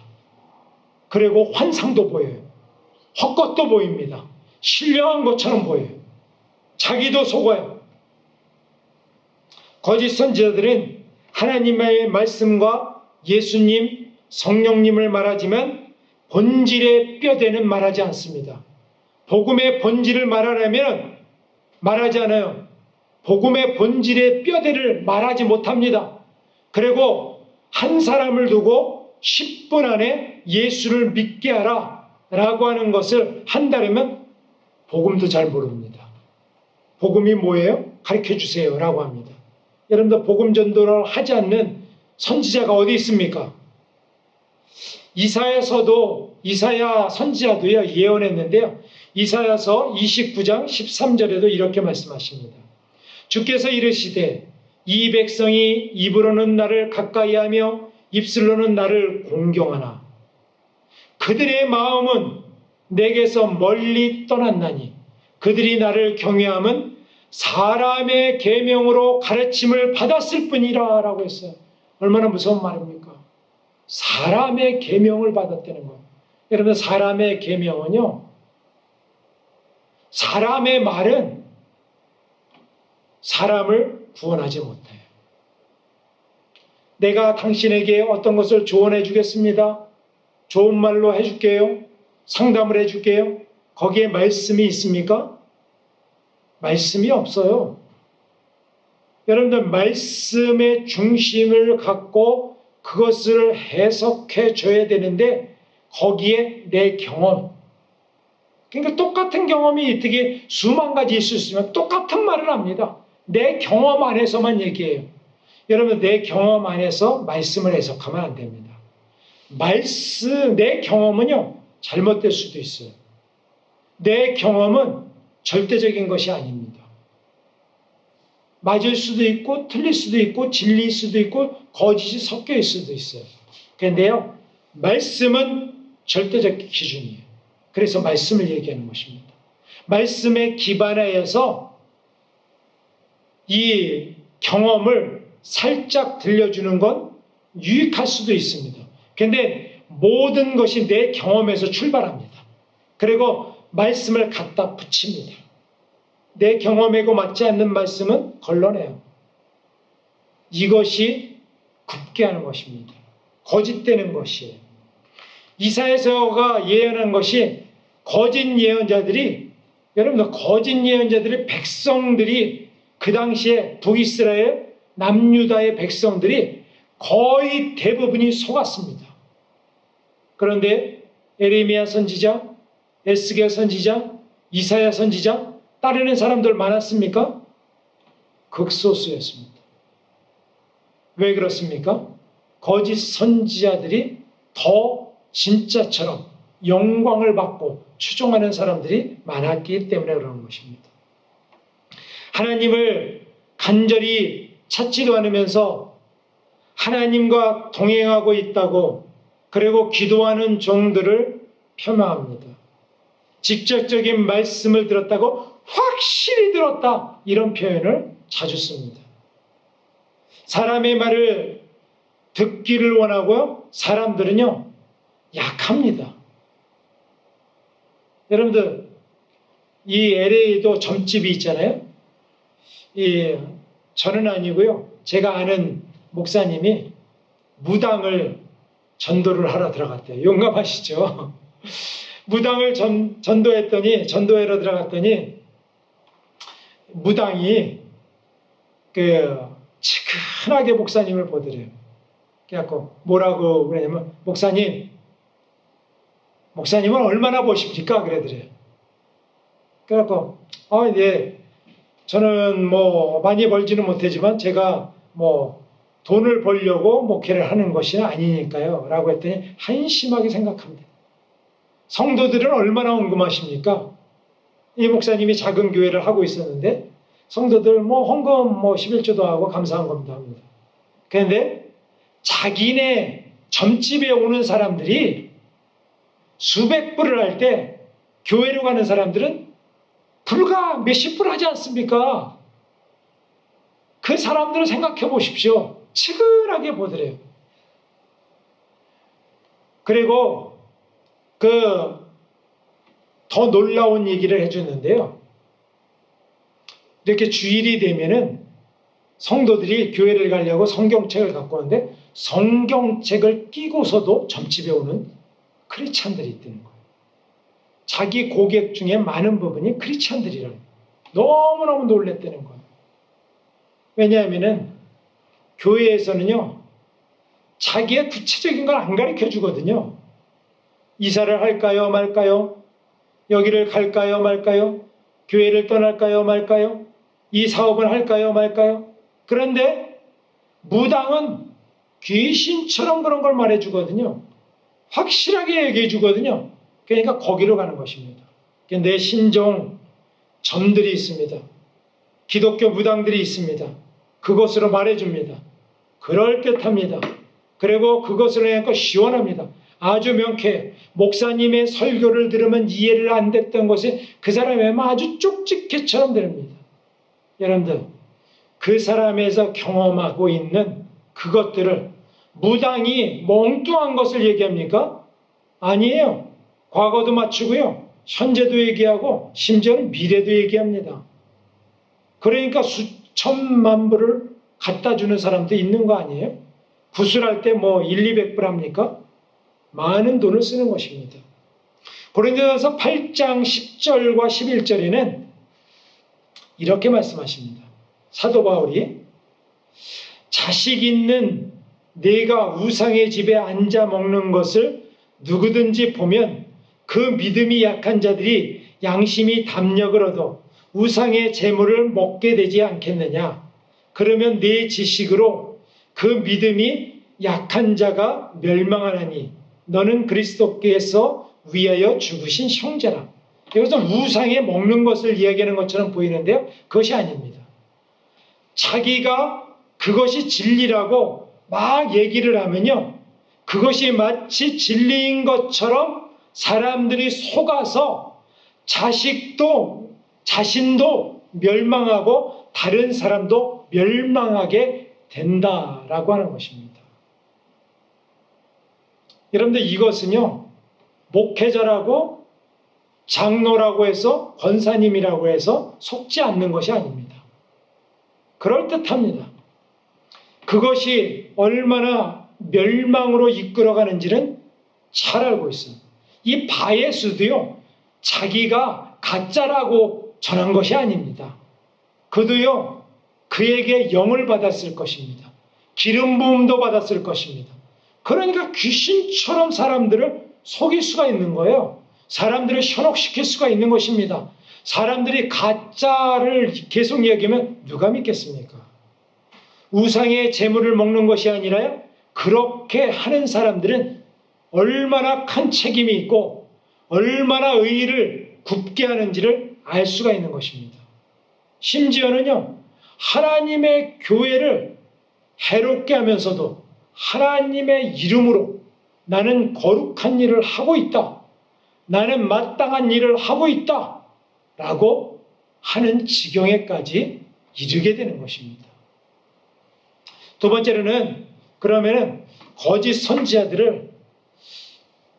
그리고 환상도 보여요. 헛것도 보입니다. 신령한 것처럼 보여요. 자기도 속아요. 거짓 선지자들은 하나님의 말씀과 예수님, 성령님을 말하지만 본질의 뼈대는 말하지 않습니다. 복음의 본질을 말하려면 말하지 않아요. 복음의 본질의 뼈대를 말하지 못합니다. 그리고 한 사람을 두고 10분 안에 예수를 믿게 하라 라고 하는 것을 한다면 복음도 잘 모릅니다. 복음이 뭐예요? 가르쳐 주세요 라고 합니다. 여러분들, 복음 전도를 하지 않는 선지자가 어디 있습니까? 이사야 선지자도요 예언했는데요. 이사야서 29장 13절에도 이렇게 말씀하십니다. 주께서 이르시되, 이 백성이 입으로는 나를 가까이하며 입술로는 나를 공경하나 그들의 마음은 내게서 멀리 떠났나니 그들이 나를 경외함은 사람의 계명으로 가르침을 받았을 뿐이라 라고 했어요. 얼마나 무서운 말입니까? 사람의 계명을 받았다는 거예요. 여러분, 사람의 계명은요, 사람의 말은 사람을 구원하지 못해요. 내가 당신에게 어떤 것을 조언해 주겠습니다. 좋은 말로 해줄게요. 상담을 해줄게요. 거기에 말씀이 있습니까? 말씀이 없어요. 여러분들, 말씀의 중심을 갖고 그것을 해석해 줘야 되는데 거기에 내 경험, 그러니까 똑같은 경험이 어떻게 수만 가지 있을 수 있으면 똑같은 말을 합니다. 내 경험 안에서만 얘기해요. 여러분, 내 경험 안에서 말씀을 해석하면 안 됩니다. 내 경험은요, 잘못될 수도 있어요. 내 경험은 절대적인 것이 아닙니다. 맞을 수도 있고, 틀릴 수도 있고, 진리일 수도 있고, 거짓이 섞여 있을 수도 있어요. 그런데요, 말씀은 절대적 기준이에요. 그래서 말씀을 얘기하는 것입니다. 말씀에 기반하여서 이 경험을 살짝 들려주는 건 유익할 수도 있습니다. 그런데 모든 것이 내 경험에서 출발합니다. 그리고 말씀을 갖다 붙입니다. 내 경험하고 맞지 않는 말씀은 걸러내요. 이것이 굽게 하는 것입니다. 거짓되는 것이에요. 이사야서가 예언한 것이 거짓 예언자들이, 여러분들, 거짓 예언자들의 백성들이 그 당시에 북이스라엘 남유다의 백성들이 거의 대부분이 속았습니다. 그런데 에레미야 선지자, 에스겔 선지자, 이사야 선지자 따르는 사람들 많았습니까? 극소수였습니다. 왜 그렇습니까? 거짓 선지자들이 더 진짜처럼 영광을 받고 추종하는 사람들이 많았기 때문에 그러는 것입니다. 하나님을 간절히 찾지도 않으면서 하나님과 동행하고 있다고 그리고 기도하는 종들을 폄하합니다. 직접적인 말씀을 들었다고 확실히 들었다 이런 표현을 자주 씁니다. 사람의 말을 듣기를 원하고요. 사람들은요 약합니다. 여러분들 이 LA도 점집이 있잖아요. 저는 아니고요. 제가 아는 목사님이 무당을 전도를 하러 들어갔대요. 용감하시죠? 무당을 전도회로 들어갔더니 무당이 치근하게 목사님을 보더래요. 그래갖고 뭐라고 그러냐면 목사님은 얼마나 보십니까? 그러더래요. 그래갖고 예, 저는 뭐 많이 벌지는 못하지만 제가 뭐 돈을 벌려고 목회를 하는 것이 아니니까요. 라고 했더니 한심하게 생각합니다. 성도들은 얼마나 궁금하십니까? 이 목사님이 작은 교회를 하고 있었는데 성도들 뭐 헌금 뭐 11조도 하고 감사한 겁니다. 합니다. 그런데 자기네 점집에 오는 사람들이 수백 불을 할 때 교회로 가는 사람들은 불과 몇십 불 하지 않습니까? 그 사람들을 생각해 보십시오. 치근하게 보더래요. 그리고 더 놀라운 얘기를 해주는데요. 이렇게 주일이 되면은 성도들이 교회를 가려고 성경책을 갖고 오는데 성경책을 끼고서도 점집에 오는 크리스찬들이 있다는 거예요. 자기 고객 중에 많은 부분이 크리스찬들이라는 거예요. 너무너무 놀랬다는 거예요. 왜냐하면은 교회에서는요 자기의 구체적인 걸 안 가르쳐 주거든요. 이사를 할까요 말까요? 여기를 갈까요 말까요? 교회를 떠날까요 말까요? 이 사업을 할까요 말까요? 그런데 무당은 귀신처럼 그런 걸 말해주거든요. 확실하게 얘기해 주거든요. 그러니까 거기로 가는 것입니다. 내 신종 점들이 있습니다. 기독교 무당들이 있습니다. 그것으로 말해줍니다. 그럴듯합니다. 그리고 그것으로 하니까 시원합니다. 아주 명쾌해. 목사님의 설교를 들으면 이해를 안 됐던 것이 그 사람의 아주 쪽집게처럼 됩니다. 여러분들 그 사람에서 경험하고 있는 그것들을 무당이 멍뚱한 것을 얘기합니까? 아니에요. 과거도 맞추고요. 현재도 얘기하고 심지어는 미래도 얘기합니다. 그러니까 수천만 불을 갖다 주는 사람도 있는 거 아니에요? 구슬할 때 뭐 1, 200불 합니까? 많은 돈을 쓰는 것입니다. 고린도전서 8장 10절과 11절에는 이렇게 말씀하십니다. 사도 바울이 자식 있는 내가 우상의 집에 앉아 먹는 것을 누구든지 보면 그 믿음이 약한 자들이 양심이 담력을 얻어 우상의 재물을 먹게 되지 않겠느냐. 그러면 내 지식으로 그 믿음이 약한 자가 멸망하나니 너는 그리스도께서 위하여 죽으신 형제라. 여기서 우상에 먹는 것을 이야기하는 것처럼 보이는데요. 그것이 아닙니다. 자기가 그것이 진리라고 막 얘기를 하면요. 그것이 마치 진리인 것처럼 사람들이 속아서 자신도 멸망하고 다른 사람도 멸망하게 된다라고 하는 것입니다. 여러분들 이것은요. 목회자라고 장로라고 해서 권사님이라고 해서 속지 않는 것이 아닙니다. 그럴듯합니다. 그것이 얼마나 멸망으로 이끌어가는지는 잘 알고 있어요. 이 바예수도요. 자기가 가짜라고 전한 것이 아닙니다. 그도요. 그에게 영을 받았을 것입니다. 기름 부음도 받았을 것입니다. 그러니까 귀신처럼 사람들을 속일 수가 있는 거예요. 사람들을 현혹시킬 수가 있는 것입니다. 사람들이 가짜를 계속 이야기하면 누가 믿겠습니까? 우상의 재물을 먹는 것이 아니라요, 그렇게 하는 사람들은 얼마나 큰 책임이 있고 얼마나 의의를 굽게 하는지를 알 수가 있는 것입니다. 심지어는요, 하나님의 교회를 해롭게 하면서도 하나님의 이름으로 나는 거룩한 일을 하고 있다, 나는 마땅한 일을 하고 있다 라고 하는 지경에까지 이르게 되는 것입니다. 두 번째로는, 그러면은 거짓 선지자들을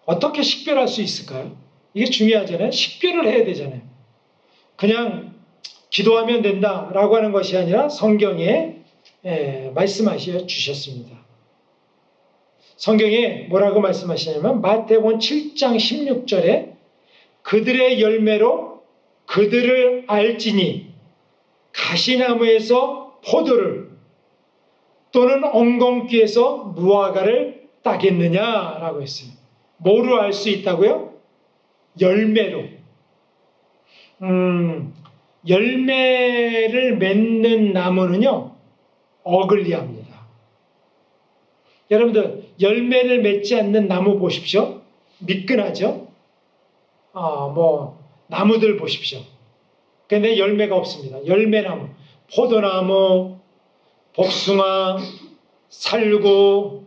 어떻게 식별할 수 있을까요? 이게 중요하잖아요. 식별을 해야 되잖아요. 그냥 기도하면 된다라고 하는 것이 아니라 성경에 말씀하셔 주셨습니다. 성경에 뭐라고 말씀하시냐면 마태복음 7장 16절에 그들의 열매로 그들을 알지니 가시나무에서 포도를 또는 엉겅퀴에서 무화과를 따겠느냐라고 했어요. 뭐로 알 수 있다고요? 열매로. 열매를 맺는 나무는요, 어글리합니다. 여러분들, 열매를 맺지 않는 나무 보십시오. 미끈하죠? 나무들 보십시오. 근데 열매가 없습니다. 열매나무, 포도나무, 복숭아, 살구,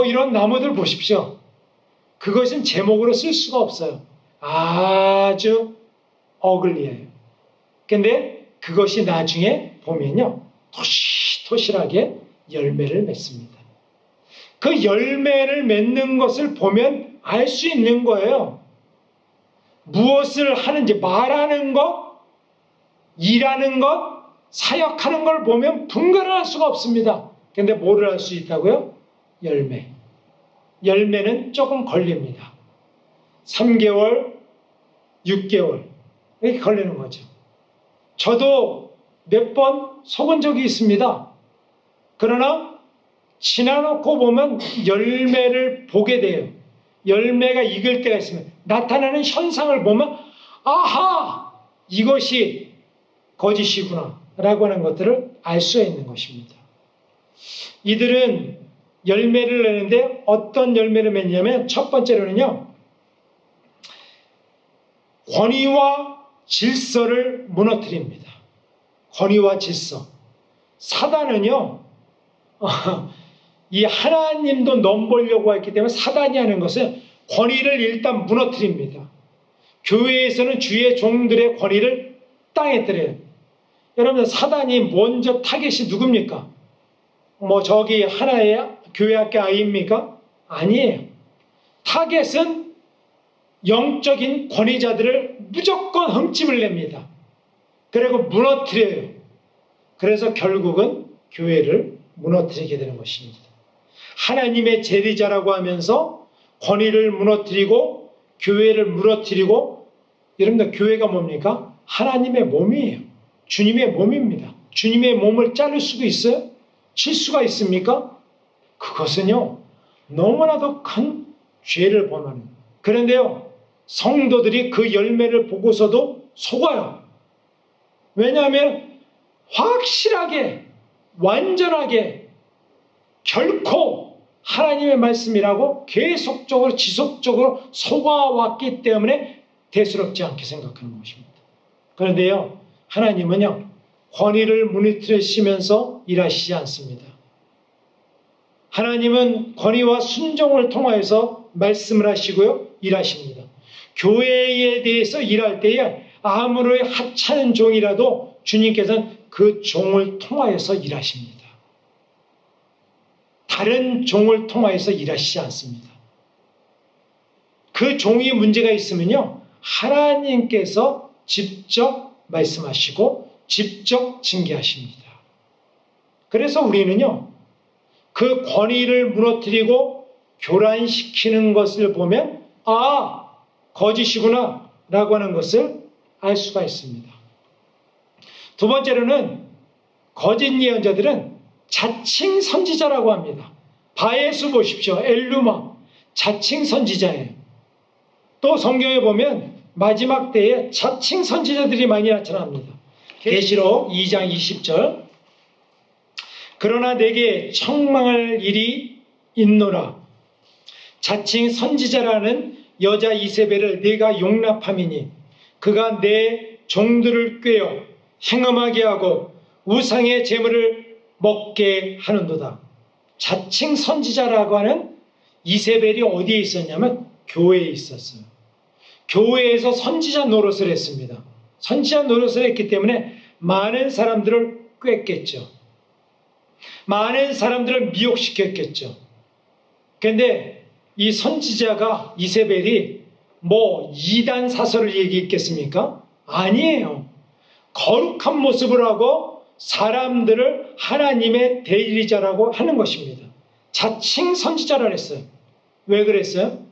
이런 나무들 보십시오. 그것은 제목으로 쓸 수가 없어요. 아주 어글리해요. 근데 그것이 나중에 보면요, 토실토실하게 열매를 맺습니다. 그 열매를 맺는 것을 보면 알 수 있는 거예요. 무엇을 하는지, 말하는 것, 일하는 것, 사역하는 걸 보면 분간을 할 수가 없습니다. 근데 뭐를 할 수 있다고요? 열매. 열매는 조금 걸립니다. 3개월, 6개월 이렇게 걸리는 거죠. 저도 몇 번 속은 적이 있습니다. 그러나 지나놓고 보면 열매를 보게 돼요. 열매가 익을 때가 있으면 나타나는 현상을 보면 아하! 이것이 거짓이구나 라고 하는 것들을 알 수가 있는 것입니다. 이들은 열매를 내는데 어떤 열매를 맺냐면 첫 번째로는요, 권위와 질서를 무너뜨립니다. 권위와 질서. 사단은요, 이 하나님도 넘보려고 했기 때문에 사단이 하는 것은 권위를 일단 무너뜨립니다. 교회에서는 주의 종들의 권위를 땅에 때려요. 여러분, 사단이 먼저 타겟이 누굽니까? 저기 하나의 교회 학교 아이입니까? 아니에요. 타겟은 영적인 권위자들을 무조건 흠집을 냅니다. 그리고 무너뜨려요. 그래서 결국은 교회를 무너뜨리게 되는 것입니다. 하나님의 재리자라고 하면서 권위를 무너뜨리고 교회를 무너뜨리고, 여러분들 교회가 뭡니까? 하나님의 몸이에요. 주님의 몸입니다. 주님의 몸을 자를 수도 있어요? 칠 수가 있습니까? 그것은요, 너무나도 큰 죄를 범하는. 그런데요, 성도들이 그 열매를 보고서도 속아요. 왜냐하면 확실하게, 완전하게, 결코 하나님의 말씀이라고 계속적으로 지속적으로 속아왔기 때문에 대수롭지 않게 생각하는 것입니다. 그런데요, 하나님은요, 권위를 무너뜨리시면서 일하시지 않습니다. 하나님은 권위와 순종을 통하여서 말씀을 하시고요, 일하십니다. 교회에 대해서 일할 때에 아무리 하찮은 종이라도 주님께서는 그 종을 통하여서 일하십니다. 다른 종을 통하여서 일하시지 않습니다. 그 종이 문제가 있으면요, 하나님께서 직접 말씀하시고 직접 징계하십니다. 그래서 우리는요, 그 권위를 무너뜨리고 교란시키는 것을 보면 거짓이구나 라고 하는 것을 알 수가 있습니다. 두 번째로는 거짓 예언자들은 자칭 선지자라고 합니다. 바예수 보십시오. 엘루마 자칭 선지자예요. 또 성경에 보면 마지막 때에 자칭 선지자들이 많이 나타납니다. 계시록 2장 20절 그러나 내게 청망할 일이 있노라. 자칭 선지자라는 여자 이세벨을 내가 용납함이니 그가 내 종들을 꾀어 행음하게 하고 우상의 제물을 먹게 하는도다. 자칭 선지자라고 하는 이세벨이 어디에 있었냐면 교회에 있었어요. 교회에서 선지자 노릇을 했습니다. 선지자 노릇을 했기 때문에 많은 사람들을 꿰겠죠. 많은 사람들을 미혹시켰겠죠. 그런데 이 선지자가 이세벨이 뭐 이단 사설을 얘기했겠습니까? 아니에요. 거룩한 모습을 하고 사람들을 하나님의 대리자라고 하는 것입니다. 자칭 선지자라 했어요. 왜 그랬어요?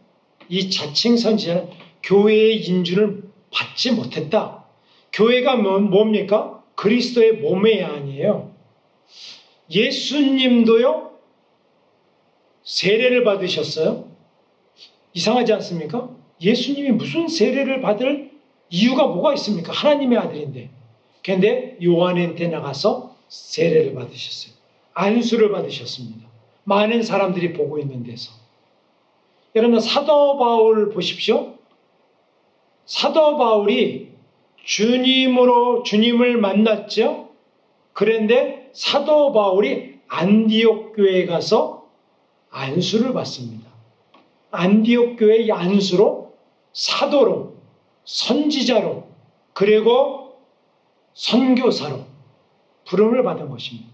이 자칭 선지자는 교회의 인준을 받지 못했다. 교회가 뭡니까? 그리스도의 몸의 아니에요. 예수님도요 세례를 받으셨어요. 이상하지 않습니까? 예수님이 무슨 세례를 받을 이유가 뭐가 있습니까? 하나님의 아들인데. 그런데 요한한테 나가서 세례를 받으셨어요. 안수를 받으셨습니다. 많은 사람들이 보고 있는 데서. 여러분 사도 바울 보십시오. 사도 바울이 주님을 만났죠. 그런데 사도 바울이 안디옥 교회에 가서 안수를 받습니다. 안디옥 교회의 안수로 사도로 선지자로 그리고 선교사로 부름을 받은 것입니다.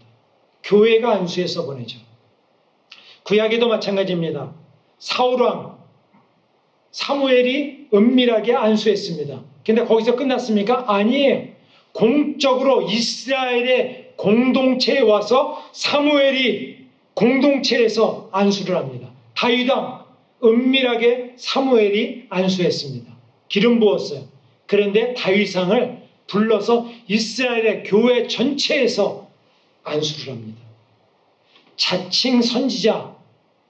교회가 안수해서 보내죠. 구약에도 마찬가지입니다. 사울왕 사무엘이 은밀하게 안수했습니다. 근데 거기서 끝났습니까? 아니에요. 공적으로 이스라엘의 공동체에 와서 사무엘이 공동체에서 안수를 합니다. 다윗왕 은밀하게 사무엘이 안수했습니다. 기름 부었어요. 그런데 다윗왕을 불러서 이스라엘의 교회 전체에서 안수를 합니다. 자칭 선지자,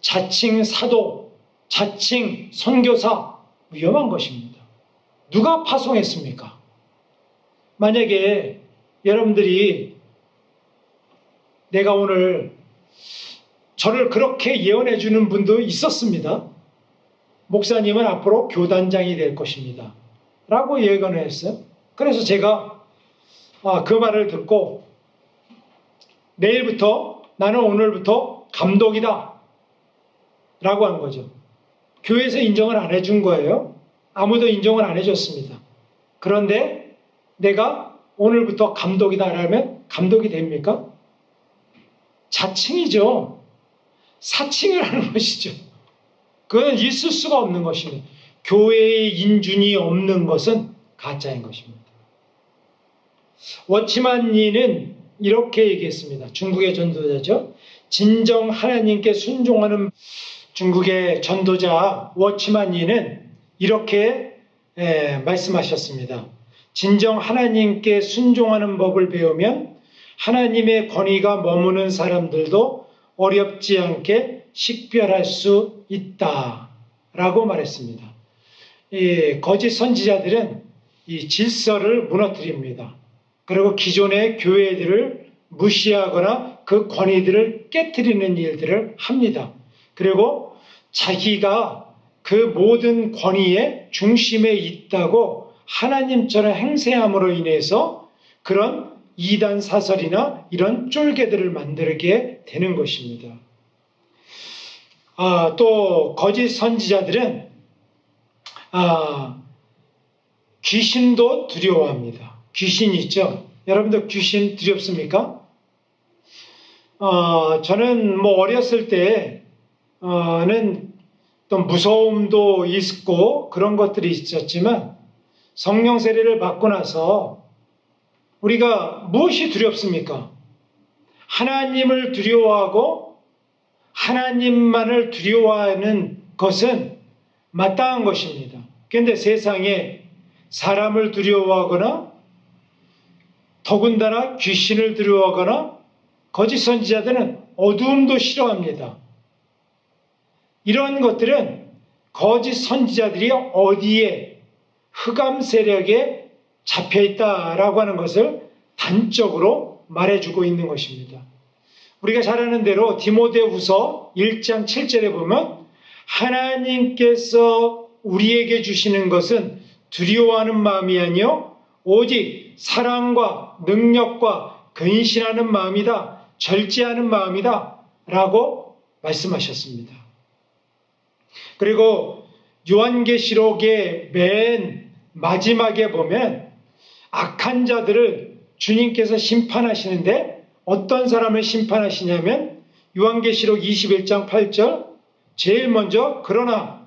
자칭 사도, 자칭 선교사 위험한 것입니다. 누가 파송했습니까? 만약에 여러분들이 내가 오늘 저를 그렇게 예언해 주는 분도 있었습니다. 목사님은 앞으로 교단장이 될 것입니다. 라고 예언을 했어요. 그래서 제가 그 말을 듣고 내일부터 나는 오늘부터 감독이다 라고 한 거죠. 교회에서 인정을 안 해준 거예요. 아무도 인정을 안 해줬습니다. 그런데 내가 오늘부터 감독이다 라면 감독이 됩니까? 자칭이죠. 사칭을 하는 것이죠. 그건 있을 수가 없는 것입니다. 교회의 인준이 없는 것은 가짜인 것입니다. 워치만 리는 이렇게 얘기했습니다. 중국의 전도자죠. 진정 하나님께 순종하는 중국의 전도자 워치만 리는 이렇게 말씀하셨습니다. 진정 하나님께 순종하는 법을 배우면 하나님의 권위가 머무는 사람들도 어렵지 않게 식별할 수 있다라고 말했습니다. 이 거짓 선지자들은 이 질서를 무너뜨립니다. 그리고 기존의 교회들을 무시하거나 그 권위들을 깨트리는 일들을 합니다. 그리고 자기가 그 모든 권위의 중심에 있다고 하나님처럼 행세함으로 인해서 그런 이단 사설이나 이런 쫄개들을 만들게 되는 것입니다. 또 거짓 선지자들은 귀신도 두려워합니다. 귀신 있죠? 여러분들 귀신 두렵습니까? 저는 뭐 어렸을 때는 또 무서움도 있고 그런 것들이 있었지만 성령 세례를 받고 나서 우리가 무엇이 두렵습니까? 하나님을 두려워하고 하나님만을 두려워하는 것은 마땅한 것입니다. 그런데 세상에 사람을 두려워하거나 더군다나 귀신을 두려워하거나 거짓 선지자들은 어두움도 싫어합니다. 이런 것들은 거짓 선지자들이 어디에 흑암 세력에 잡혀있다라고 하는 것을 단적으로 말해주고 있는 것입니다. 우리가 잘 아는 대로 디모데후서 1장 7절에 보면 하나님께서 우리에게 주시는 것은 두려워하는 마음이 아니요 오직 사랑과 능력과 근신하는 마음이다, 절제하는 마음이다 라고 말씀하셨습니다. 그리고 요한계시록의 맨 마지막에 보면 악한 자들을 주님께서 심판하시는데 어떤 사람을 심판하시냐면 요한계시록 21장 8절 제일 먼저 그러나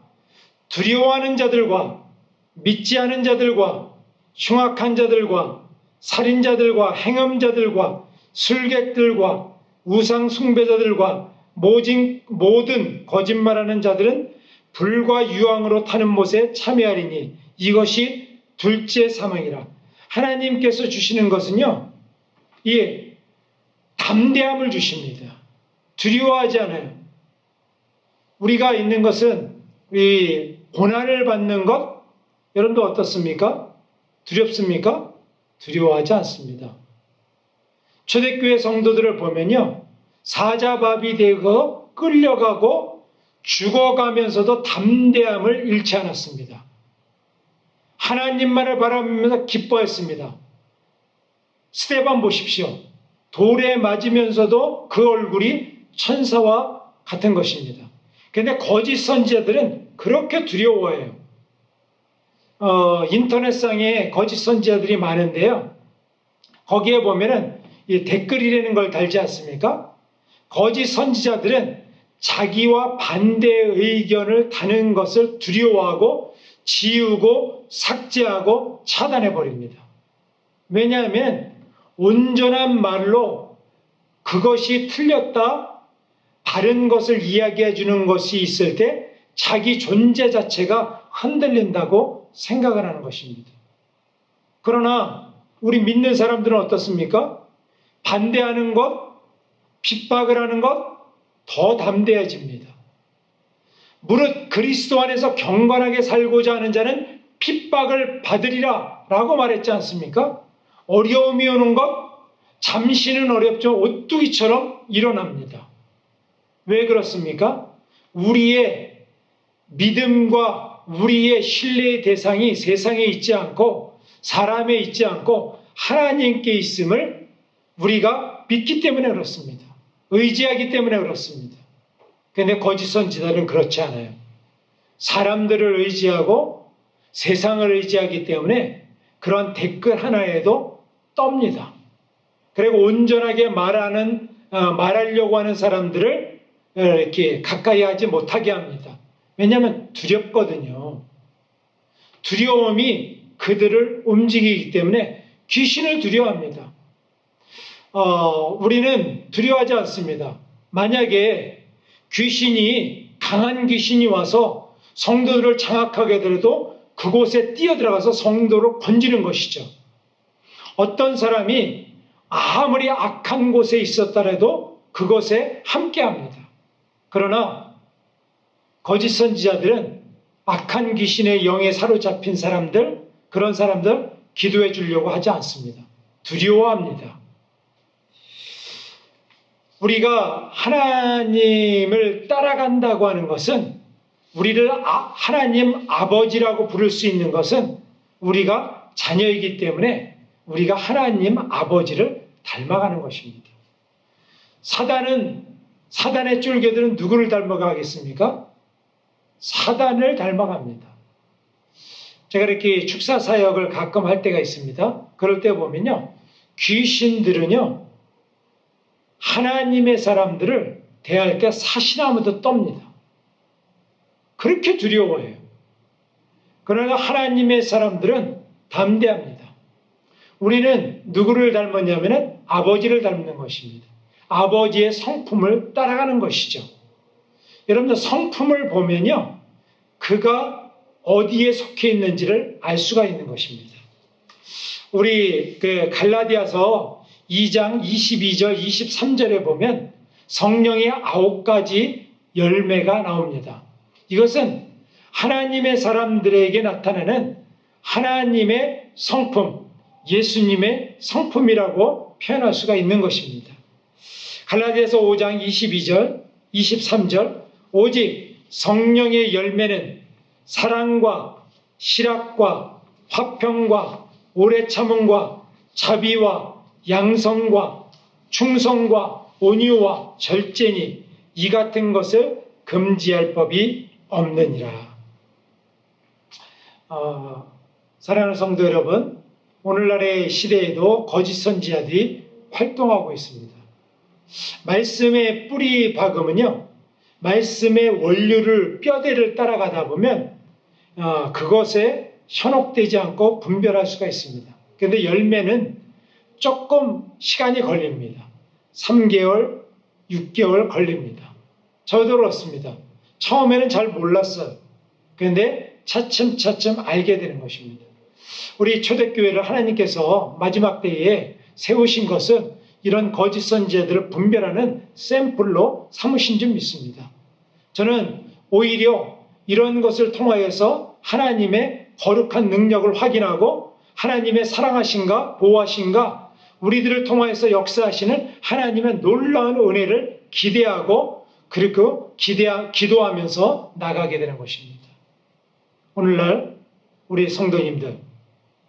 두려워하는 자들과 믿지 않은 자들과 흉악한 자들과 살인자들과 행음자들과 술객들과 우상 숭배자들과 모든 거짓말하는 자들은 불과 유황으로 타는 못에 참여하리니 이것이 둘째 사망이라. 하나님께서 주시는 것은요, 담대함을 주십니다. 두려워하지 않아요. 우리가 있는 것은 이 고난을 받는 것, 여러분도 어떻습니까? 두렵습니까? 두려워하지 않습니다. 초대교회 성도들을 보면요, 사자밥이 되고 끌려가고 죽어가면서도 담대함을 잃지 않았습니다. 하나님만을 바라보면서 기뻐했습니다. 스데반 보십시오. 돌에 맞으면서도 그 얼굴이 천사와 같은 것입니다. 그런데 거짓 선지자들은 그렇게 두려워해요. 인터넷상에 거짓 선지자들이 많은데요. 거기에 보면은 이 댓글이라는 걸 달지 않습니까? 거짓 선지자들은 자기와 반대 의견을 다는 것을 두려워하고 지우고 삭제하고 차단해 버립니다. 왜냐하면 온전한 말로 그것이 틀렸다, 바른 것을 이야기해 주는 것이 있을 때 자기 존재 자체가 흔들린다고 생각을 하는 것입니다. 그러나 우리 믿는 사람들은 어떻습니까? 반대하는 것, 핍박을 하는 것 더 담대해집니다. 무릇 그리스도 안에서 경건하게 살고자 하는 자는 핍박을 받으리라 라고 말했지 않습니까? 어려움이 오는 것, 잠시는 어렵죠. 오뚜기처럼 일어납니다. 왜 그렇습니까? 우리의 믿음과 우리의 신뢰의 대상이 세상에 있지 않고 사람에 있지 않고 하나님께 있음을 우리가 믿기 때문에 그렇습니다. 의지하기 때문에 그렇습니다. 그런데 거짓 선지자는 그렇지 않아요. 사람들을 의지하고 세상을 의지하기 때문에 그런 댓글 하나에도 떱니다. 그리고 온전하게 말하려고 하는 사람들을 이렇게 가까이 하지 못하게 합니다. 왜냐하면 두렵거든요. 두려움이 그들을 움직이기 때문에 귀신을 두려워합니다. 우리는 두려워하지 않습니다. 만약에 강한 귀신이 와서 성도들을 장악하게 되더라도 그곳에 뛰어들어가서 성도를 건지는 것이죠. 어떤 사람이 아무리 악한 곳에 있었더라도 그것에 함께합니다. 그러나 거짓 선지자들은 악한 귀신의 영에 사로잡힌 사람들, 그런 사람들 기도해 주려고 하지 않습니다. 두려워합니다. 우리가 하나님을 따라간다고 하는 것은, 우리를 하나님 아버지라고 부를 수 있는 것은 우리가 자녀이기 때문에 우리가 하나님 아버지를 닮아가는 것입니다. 사단의 쫄개들은 누구를 닮아가겠습니까? 사단을 닮아갑니다. 제가 이렇게 축사 사역을 가끔 할 때가 있습니다. 그럴 때 보면요, 귀신들은요, 하나님의 사람들을 대할 때 사시나무도 떱니다. 그렇게 두려워해요. 그러나 하나님의 사람들은 담대합니다. 우리는 누구를 닮았냐면 아버지를 닮는 것입니다. 아버지의 성품을 따라가는 것이죠. 여러분들 성품을 보면요, 그가 어디에 속해 있는지를 알 수가 있는 것입니다. 우리 그 갈라디아서 2장 22절 23절에 보면 성령의 9가지 열매가 나옵니다. 이것은 하나님의 사람들에게 나타나는 하나님의 성품, 예수님의 성품이라고 표현할 수가 있는 것입니다. 갈라디아서 5장 22절, 23절 오직 성령의 열매는 사랑과 실학과 화평과 오래 참음과 자비와 양성과 충성과 온유와 절제니 이 같은 것을 금지할 법이 없느니라. 사랑하는 성도 여러분, 오늘날의 시대에도 거짓 선지자들이 활동하고 있습니다. 말씀의 뿌리 박음은요, 말씀의 원료를 뼈대를 따라가다 보면 그것에 현혹되지 않고 분별할 수가 있습니다. 그런데 열매는 조금 시간이 걸립니다. 3개월, 6개월 걸립니다. 저도 그렇습니다. 처음에는 잘 몰랐어요. 그런데 차츰차츰 알게 되는 것입니다. 우리 초대교회를 하나님께서 마지막 때에 세우신 것은 이런 거짓 선지자들을 분별하는 샘플로 삼으신 줄 믿습니다. 저는 오히려 이런 것을 통하여서 하나님의 거룩한 능력을 확인하고 하나님의 사랑하신가 보호하신가 우리들을 통하여서 역사하시는 하나님의 놀라운 은혜를 기대하고 그리고 기도하면서 나가게 되는 것입니다. 오늘날 우리 성도님들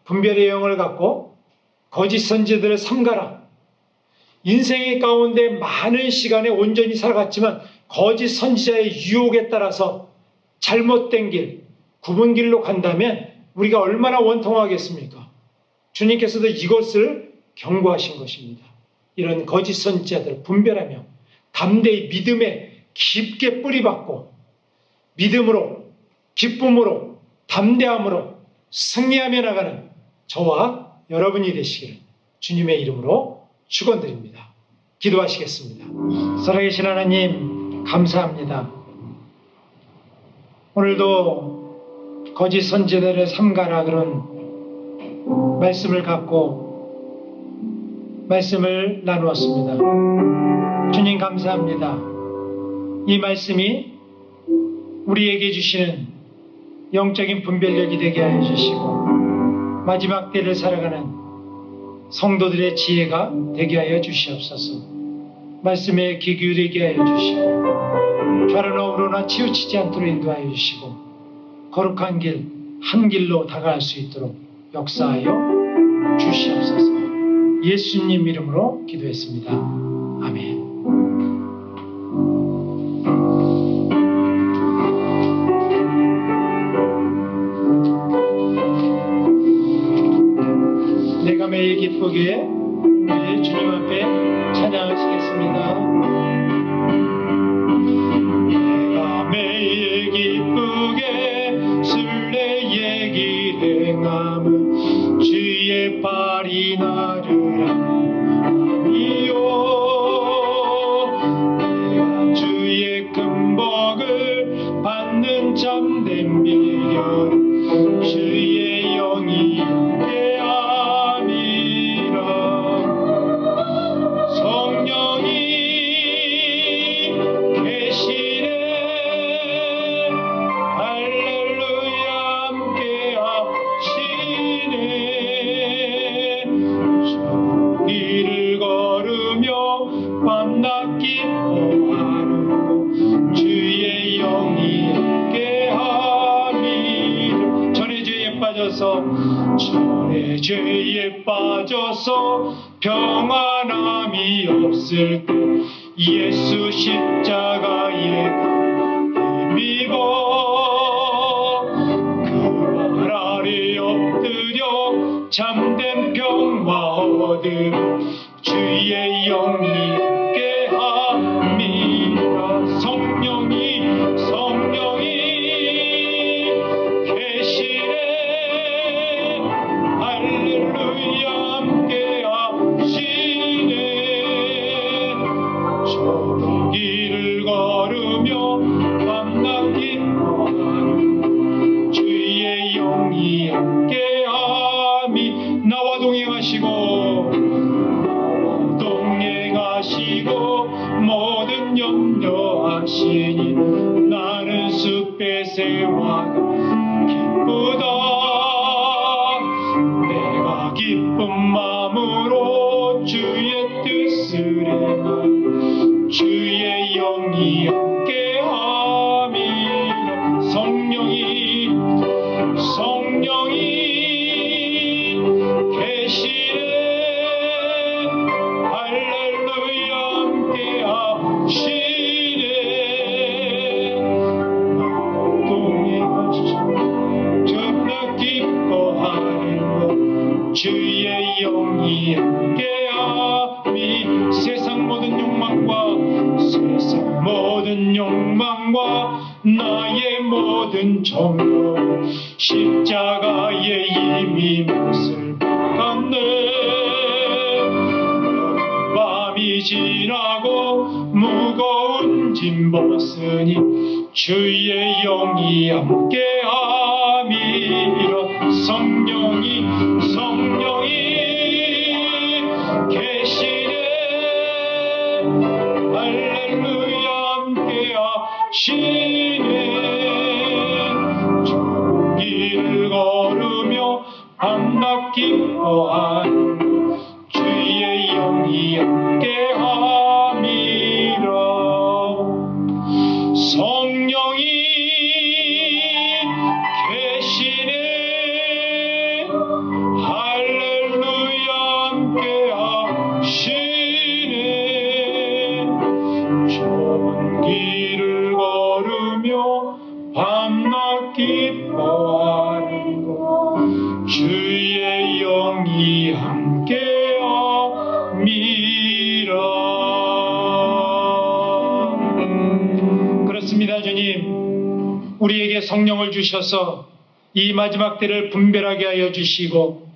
분별의 영을 갖고 거짓 선지자들을 삼가라. 인생의 가운데 많은 시간에 온전히 살아갔지만 거짓 선지자의 유혹에 따라서 잘못된 길, 굽은 길로 간다면 우리가 얼마나 원통하겠습니까? 주님께서도 이것을 경고하신 것입니다. 이런 거짓 선지자들을 분별하며 담대히 믿음에 깊게 뿌리박고 믿음으로, 기쁨으로, 담대함으로 승리하며 나가는 저와 여러분이 되시기를 주님의 이름으로 축원드립니다. 기도하시겠습니다. 살아계신 하나님 감사합니다. 오늘도 거짓 선지자들을 삼가라 그런 말씀을 갖고 말씀을 나누었습니다. 주님 감사합니다. 이 말씀이 우리에게 주시는 영적인 분별력이 되게 하여 주시고 마지막 때를 살아가는 성도들의 지혜가 되게 하여 주시옵소서. 말씀에 귀 기울이게 하여 주시고 좌로나 우로나 치우치지 않도록 인도하여 주시고 거룩한 길, 한 길로 다가갈 수 있도록 역사하여 주시옵소서. 예수님 이름으로 기도했습니다. 아멘. 내가 매일 기쁘게 우리 주님 앞에 찬양하시겠습니다. 내가 매일 기쁘게 순례의 길 행함은 주의 발이 나를 함이요 내가 주의 금복을 받는 참된 미련 주의 영이 전에 죄에 빠져서 평안함이 없을 때 예수 십자가에 힘입어 그 발 아래 엎드려 참된 평화 얻으러 주의 영이 함께합니다. 성령이 계시네. 할렐루야 함께 하시네. 저 길을 걸으며 밤낮 기뻐하는 주의 영이 함께함이 나와 동행 주의 영이 함께함이 세상 모든 욕망과 나의 모든 정욕 십자가에 이미 몫을 박았네. 밤이 지나고 무거운 짐 벗으니 주의 영이 함께함이라. 성령이 계시네. 할렐루야 함께하시네. 좁은 길을 걸으며 밤낮 기뻐하는 주의 영이 함께함이라. 성령이 계시네. 할렐루야 함께하시네. 좁은 길을 걸으며 밤낮 기뻐하는 것 주의 영이 함께함이라. 그렇습니다. 주님, 우리에게 성령을 주셔서 이 마지막 때를 분별하게 하여 주시고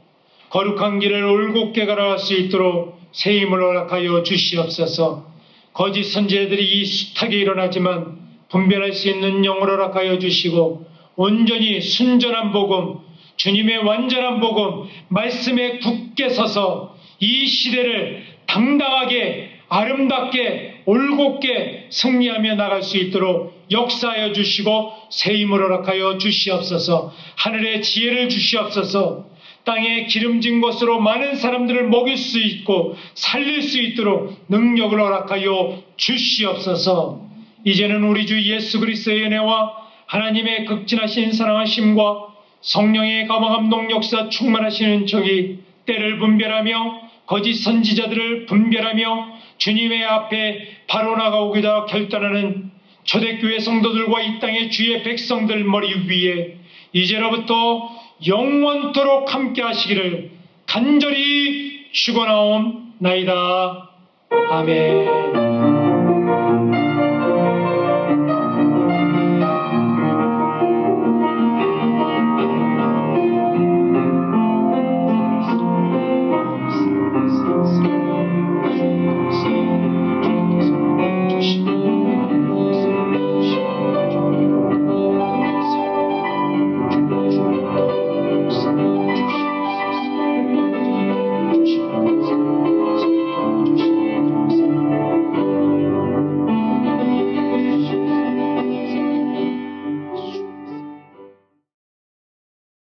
거룩한 길을 올곧게 걸어갈 수 있도록 새 힘을 허락하여 주시옵소서. 거짓 선지자들이 이 숱하게 일어나지만 분별할 수 있는 영을 허락하여 주시고 온전히 순전한 복음, 주님의 완전한 복음, 말씀에 굳게 서서 이 시대를 당당하게 아름답게 올곧게 승리하며 나갈 수 있도록 역사하여 주시고 새 힘을 허락하여 주시옵소서. 하늘의 지혜를 주시옵소서. 땅에 기름진 것으로 많은 사람들을 먹일 수 있고 살릴 수 있도록 능력을 허락하여 주시옵소서. 이제는 우리 주 예수 그리스도의 은혜와 하나님의 극진하신 사랑하심과 성령의 감화감동 역사 충만하시는 적이 때를 분별하며 거짓 선지자들을 분별하며 주님의 앞에 바로 나가오기다 결단하는 초대교회 성도들과 이 땅의 주의 백성들 머리 위에 이제로부터 영원토록 함께 하시기를 간절히 축원하옵나이다. 아멘.